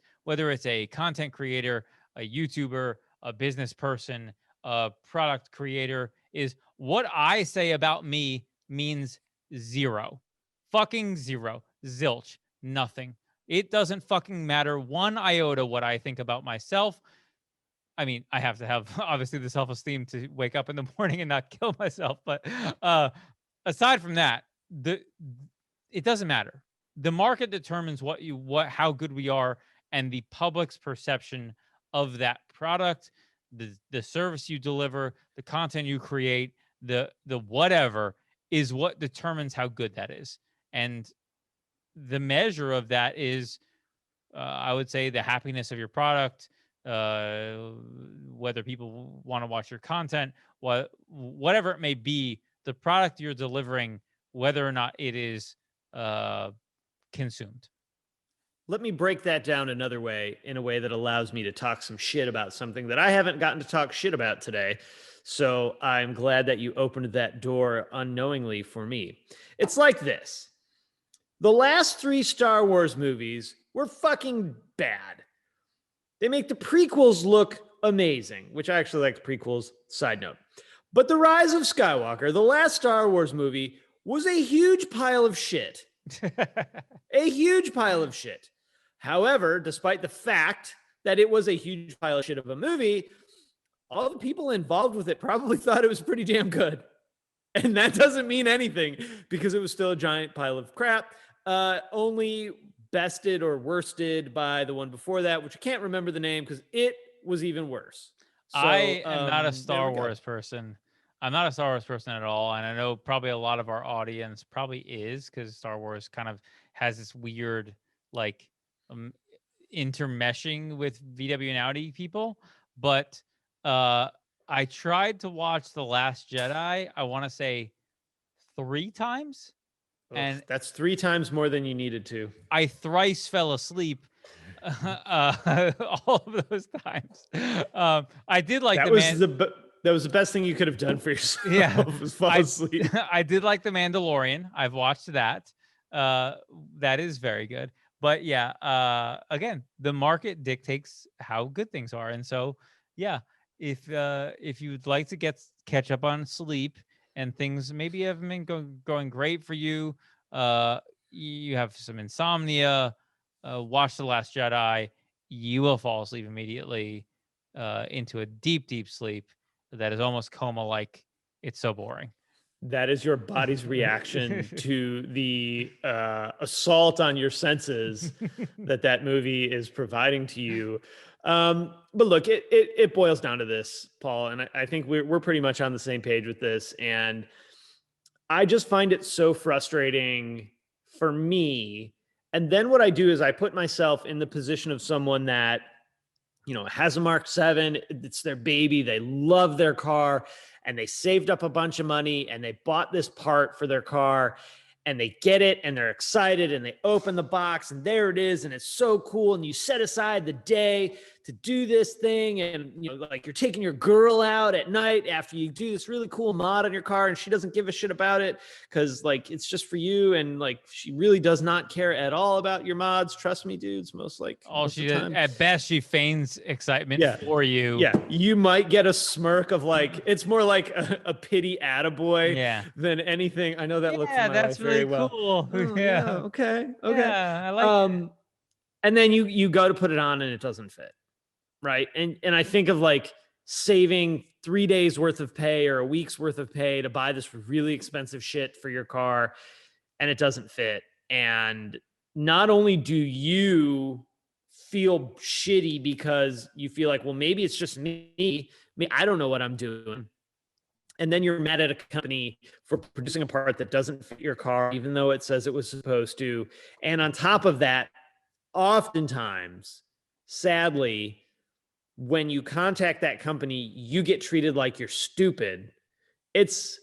a content creator, a YouTuber, a business person, a product creator, is what I say about me means zero. Fucking zero. Zilch. Nothing. It doesn't fucking matter one iota what I think about myself. I mean, I have to have obviously the self-esteem to wake up in the morning and not kill myself. But aside from that, it doesn't matter. The market determines how good we are, and the public's perception of that product, the service you deliver, the content you create, the whatever is what determines how good that is. And the measure of that is, I would say, the happiness of your product, whether people want to watch your content, whatever it may be, the product you're delivering, whether or not it is consumed. Let me break that down another way, in a way that allows me to talk some shit about something that I haven't gotten to talk shit about today. So I'm glad that you opened that door unknowingly for me. It's like this. The last 3 Star Wars movies were fucking bad. They make the prequels look amazing, which I actually like the prequels, side note. But The Rise of Skywalker, the last Star Wars movie, was a huge pile of shit. A huge pile of shit. However, despite the fact that it was a huge pile of shit of a movie, all the people involved with it probably thought it was pretty damn good. And that doesn't mean anything because it was still a giant pile of crap. Only bested or worsted by the one before that, which I can't remember the name because it was even worse. So, I am not a Star Wars person. I'm not a Star Wars person at all. And I know probably a lot of our audience probably is, because Star Wars kind of has this weird, like, intermeshing with VW and Audi people. But I tried to watch The Last Jedi, I want to say 3 times. And that's 3 times more than you needed to. I thrice fell asleep all of those times. I did like that was the best thing you could have done for yourself. Yeah, was fall asleep. I did like The Mandalorian. I've watched that. That is very good. But yeah, again, the market dictates how good things are, and so yeah, if you'd like to catch up on sleep and things maybe haven't been going great for you, you have some insomnia, watch The Last Jedi. You will fall asleep immediately into a deep sleep that is almost coma-like. It's so boring. That is your body's reaction to the assault on your senses that movie is providing to you. But look, it boils down to this, Paul, and I think we're pretty much on the same page with this. And I just find it so frustrating for me. And then what I do is I put myself in the position of someone that, has a Mark 7. It's their baby. They love their car and they saved up a bunch of money and they bought this part for their car and they get it and they're excited and they open the box and there it is. And it's so cool. And you set aside the day to do this thing. And, like you're taking your girl out at night after you do this really cool mod on your car and she doesn't give a shit about it because like it's just for you. And like she really does not care at all about your mods. Trust me, dudes. Most All she of the does, time. at best, she feigns excitement for you. Yeah, you might get a smirk of like, it's more like a pity attaboy than anything. I know that look from my that's wife really very well. cool. Oh, yeah. Okay. Yeah, I like it. And then you go to put it on and it doesn't fit. Right. And I think of like saving 3 days worth of pay or a week's worth of pay to buy this really expensive shit for your car and it doesn't fit. And not only do you feel shitty because you feel like, well, maybe it's just me. I don't know what I'm doing. And then you're mad at a company for producing a part that doesn't fit your car, even though it says it was supposed to. And on top of that, oftentimes, sadly, when you contact that company, you get treated like you're stupid. It's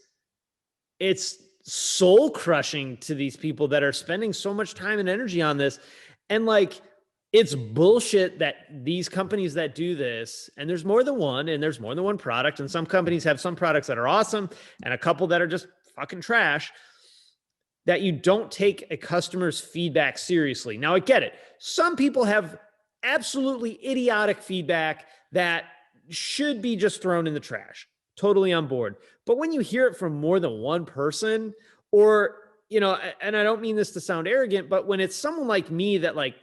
soul crushing to these people that are spending so much time and energy on this. And like, it's bullshit that these companies that do this, and there's more than one, and there's more than one product, and some companies have some products that are awesome and a couple that are just fucking trash, that you don't take a customer's feedback seriously. Now, I get it. Some people have absolutely idiotic feedback that should be just thrown in the trash. Totally on board. But when you hear it from more than one person, or, and I don't mean this to sound arrogant, but when it's someone like me that like,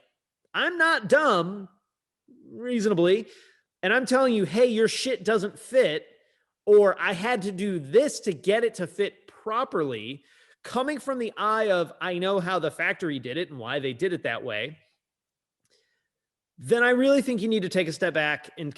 I'm not dumb, reasonably, and I'm telling you, hey, your shit doesn't fit, or I had to do this to get it to fit properly, coming from the eye of, I know how the factory did it and why they did it that way, then I really think you need to take a step back and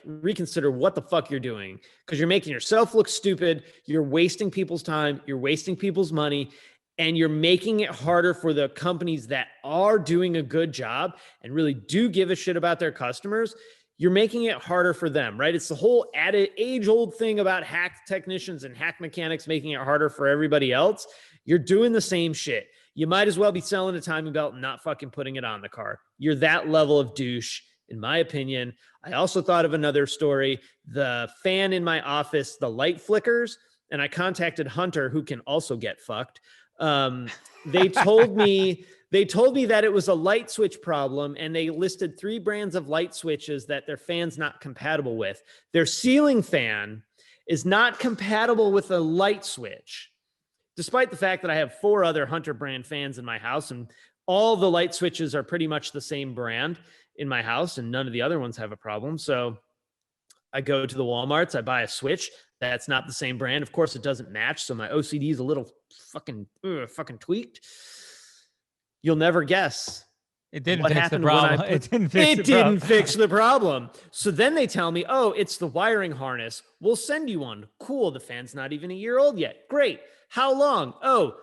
reconsider what the fuck you're doing, because you're making yourself look stupid. You're wasting people's time. You're wasting people's money. And you're making it harder for the companies that are doing a good job and really do give a shit about their customers. You're making it harder for them, right? It's the whole age-old thing about hack technicians and hack mechanics making it harder for everybody else. You're doing the same shit. You might as well be selling a timing belt and not fucking putting it on the car. You're that level of douche, in my opinion. I also thought of another story. The fan in my office, the light flickers, and I contacted Hunter, who can also get fucked. They told me that it was a light switch problem, and they listed 3 brands of light switches that their fan's not compatible with. Their ceiling fan is not compatible with a light switch, despite the fact that I have 4 other Hunter brand fans in my house, and all the light switches are pretty much the same brand in my house, and none of the other ones have a problem. So I go to the Walmarts, I buy a switch that's not the same brand. Of course, it doesn't match, so my OCD is a little fucking tweaked. You'll never guess. It didn't fix the problem. It didn't fix the problem. So then they tell me, oh, it's the wiring harness. We'll send you one. Cool. The fan's not even a year old yet. Great. How long? Oh,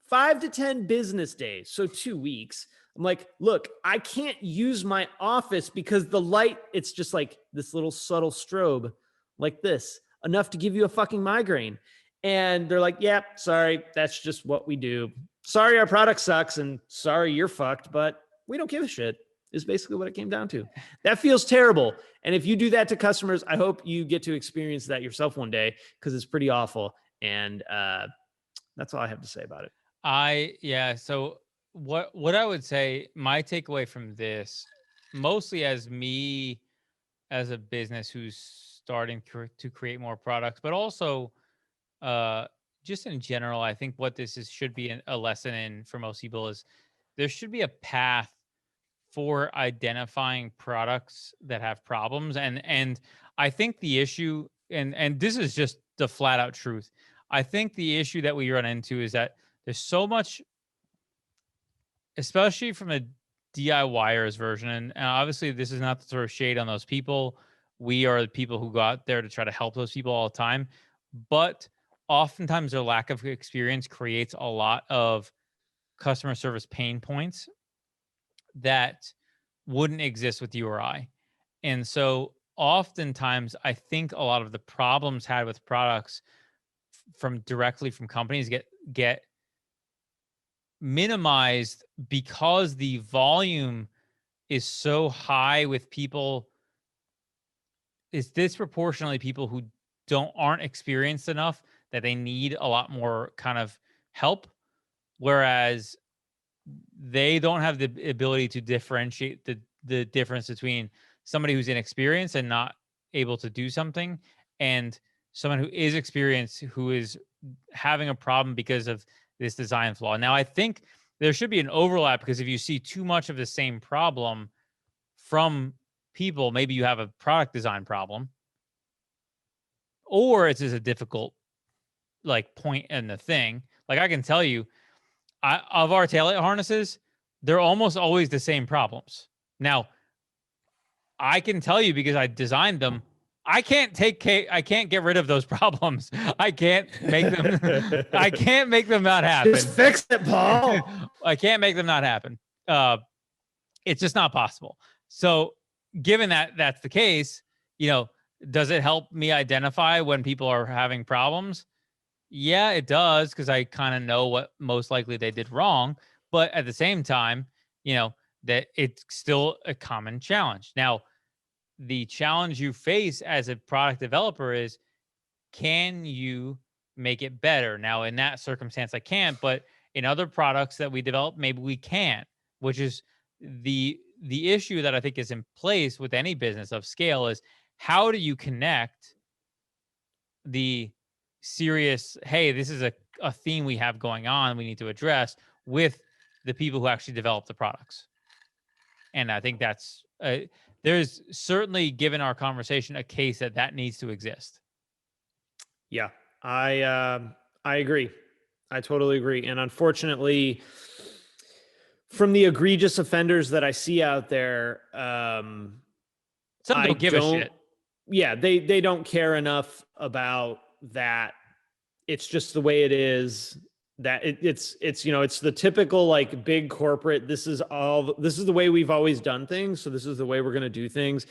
5 to 10 business days. So 2 weeks. I'm like, look, I can't use my office because the light, it's just like this little subtle strobe like this, enough to give you a fucking migraine. And they're like, yeah, sorry, that's just what we do. Sorry, our product sucks, and sorry, you're fucked, but we don't give a shit, is basically what it came down to. That feels terrible. And if you do that to customers, I hope you get to experience that yourself one day, because it's pretty awful. And that's all I have to say about it. So what I would say, my takeaway from this, mostly as me as a business who's starting to create more products, but also just in general, I think what this should be a lesson in for most people is there should be a path for identifying products that have problems. And I think the issue, and this is just the flat out truth, I think the issue that we run into is that there's so much, especially from a DIYers version, and obviously this is not to throw shade on those people. We are the people who go out there to try to help those people all the time. But oftentimes their lack of experience creates a lot of customer service pain points that wouldn't exist with you or I. And so oftentimes I think a lot of the problems had with products from directly from companies get minimized because the volume is so high with people, is disproportionately people who aren't experienced enough that they need a lot more kind of help, whereas they don't have the ability to differentiate the difference between somebody who's inexperienced and not able to do something, and someone who is experienced who is having a problem because of this design flaw. Now, I think there should be an overlap, because if you see too much of the same problem from people, maybe you have a product design problem, or it's just a difficult like point in the thing. Like I can tell you, of our taillight harnesses, they're almost always the same problems. Now, I can tell you because I designed them, I can't get rid of those problems. I can't make them I can't make them not happen. Just fix it, Paul. I can't make them not happen. It's just not possible. So, given that that's the case, does it help me identify when people are having problems? Yeah, it does, because I kind of know what most likely they did wrong. But at the same time, that it's still a common challenge. Now, the challenge you face as a product developer is, can you make it better? Now, in that circumstance, I can't, but in other products that we develop, maybe we can, which is the issue that I think is in place with any business of scale is, how do you connect the serious, hey, this is a theme we have going on, we need to address, with the people who actually develop the products? And I think that's there's certainly, given our conversation, a case that needs to exist. Yeah, I agree. I totally agree. And unfortunately, from the egregious offenders that I see out there, Some don't give a shit. Yeah, they don't care enough about that. It's just the way it is. That it's it's the typical like big corporate. This is the way we've always done things, so this is the way we're going to do things.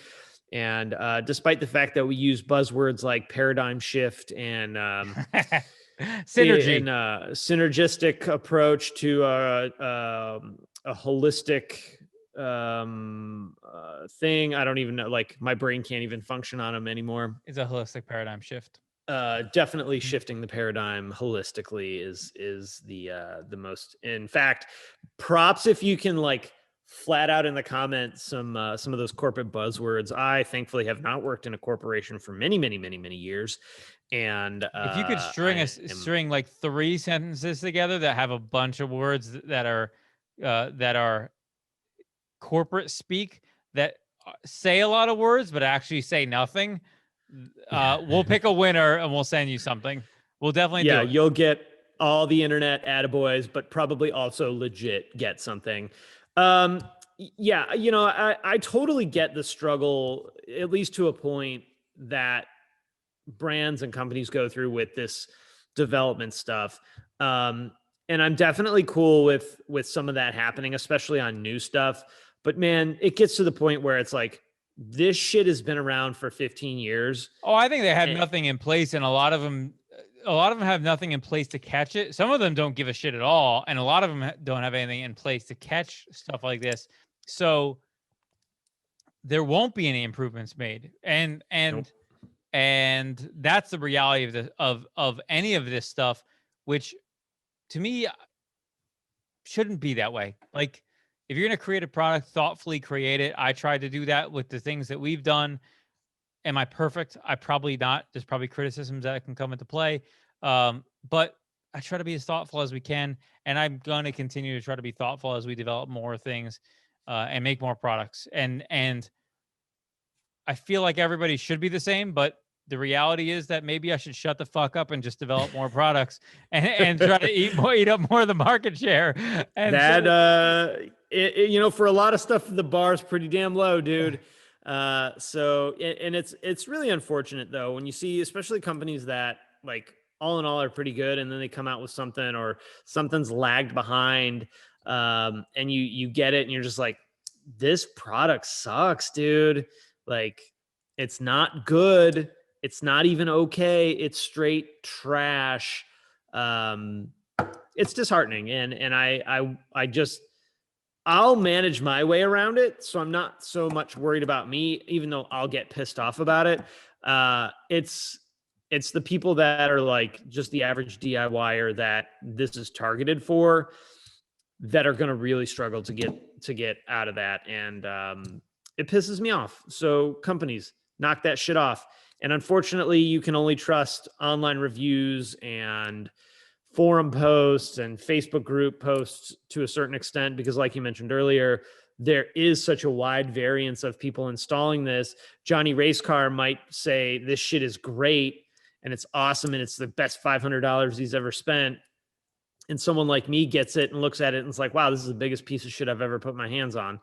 And despite the fact that we use buzzwords like paradigm shift and synergy and synergistic approach to a holistic thing, I don't even know. Like my brain can't even function on them anymore. is a holistic paradigm shift. Definitely shifting the paradigm holistically is the most. In fact, props if you can like flat out in the comments some of those corporate buzzwords. I thankfully have not worked in a corporation for many years, and if you could string like 3 sentences together that have a bunch of words that are corporate speak, that say a lot of words but actually say nothing, we'll pick a winner and we'll send you something. We'll definitely do it. You'll get all the internet attaboys, but probably also legit get something. Yeah, I totally get the struggle, at least to a point, that brands and companies go through with this development stuff. And I'm definitely cool with some of that happening, especially on new stuff. But man, it gets to the point where it's like, this shit has been around for 15 years. Oh, I think they have nothing in place, and a lot of them have nothing in place to catch it. Some of them don't give a shit at all, and a lot of them don't have anything in place to catch stuff like this. So there won't be any improvements made, and Nope. and that's the reality of any of this stuff, which to me shouldn't be that way. Like, if you're going to create a product, thoughtfully create it. I tried to do that with the things that we've done. Am I perfect? I probably not. There's probably criticisms that can come into play. But I try to be as thoughtful as we can. And I'm going to continue to try to be thoughtful as we develop more things and make more products. And I feel like everybody should be the same, but the reality is that maybe I should shut the fuck up and just develop more products and try to eat up more of the market share. And that, for a lot of stuff, the bar's pretty damn low, dude. So it's really unfortunate though, when you see, especially companies that like all in all are pretty good, and then they come out with something or something's lagged behind, and you get it and you're just like, this product sucks, dude. Like, it's not good, it's not even okay, it's straight trash. It's disheartening, and I just, I'll manage my way around it, so I'm not so much worried about me, even though I'll get pissed off about it. It's the people that are like just the average DIYer that this is targeted for, that are going to really struggle to get out of that, and it pisses me off. So companies, knock that shit off. And unfortunately, you can only trust online reviews and forum posts and Facebook group posts to a certain extent, because like you mentioned earlier, there is such a wide variance of people installing this. Johnny Racecar might say this shit is great and it's awesome and it's the best $500 he's ever spent. And someone like me gets it and looks at it and it's like, wow, this is the biggest piece of shit I've ever put my hands on.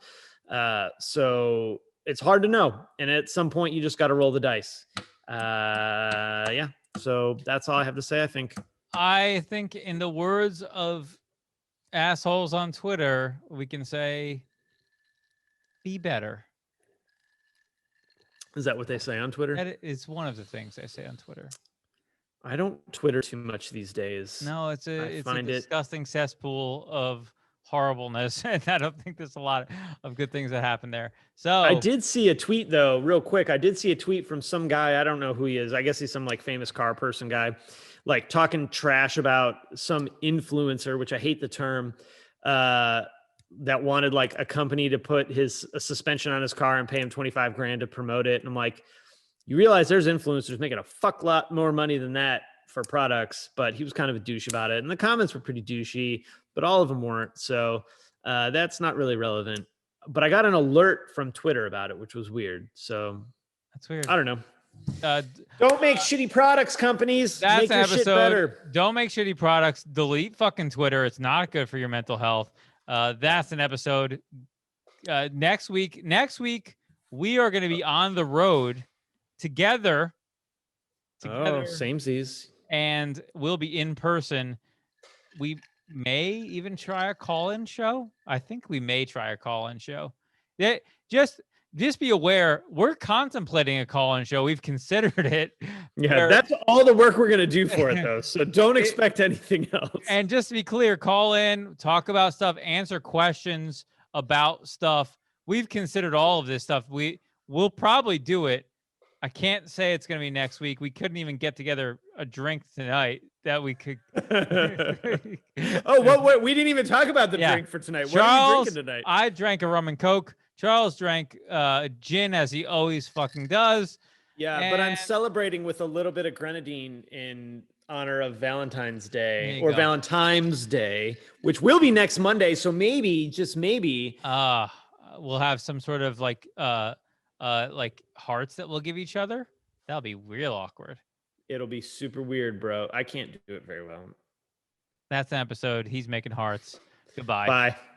So it's hard to know. And at some point you just got to roll the dice. Yeah. So that's all I have to say, I think. I think in the words of assholes on Twitter, we can say, be better. Is that what they say on Twitter? That is one of the things they say on Twitter. I don't Twitter too much these days. No, it's a disgusting cesspool of horribleness, and I don't think there's a lot of good things that happen there. So I did see a tweet, though, real quick. I did see a tweet from some guy. I don't know who he is. I guess he's some like famous car person guy, like talking trash about some influencer, which I hate the term, that wanted like a company to put a suspension on his car and pay him 25 grand to promote it. And I'm like, you realize there's influencers making a fuck lot more money than that for products, but he was kind of a douche about it. And the comments were pretty douchey, but all of them weren't. So that's not really relevant. But I got an alert from Twitter about it, which was weird. So that's weird. I don't know. Don't make shitty products, companies. That's make your shit better. Don't make shitty products. Delete fucking Twitter. It's not good for your mental health. That's an episode. Next week, we are going to be on the road together. Oh, samesies. And we'll be in person. We may even try a call-in show. I think we may try a call-in show. Just be aware, we're contemplating a call-in show. We've considered it. Yeah, that's all the work we're going to do for it, though. So don't expect anything else. And just to be clear, call in, talk about stuff, answer questions about stuff. We've considered all of this stuff. We'll probably do it. I can't say it's going to be next week. We couldn't even get together a drink tonight that we could. Oh, what? We didn't even talk about the drink for tonight. What are you drinking tonight? I drank a rum and Coke. Charles drank gin, as he always fucking does. Yeah, but I'm celebrating with a little bit of grenadine in honor of Valentine's Day or Valentine's Day, which will be next Monday. So maybe, just maybe, we'll have some sort of like hearts that we'll give each other. That'll be real awkward. It'll be super weird, bro. I can't do it very well. That's an episode. He's making hearts. Goodbye. Bye.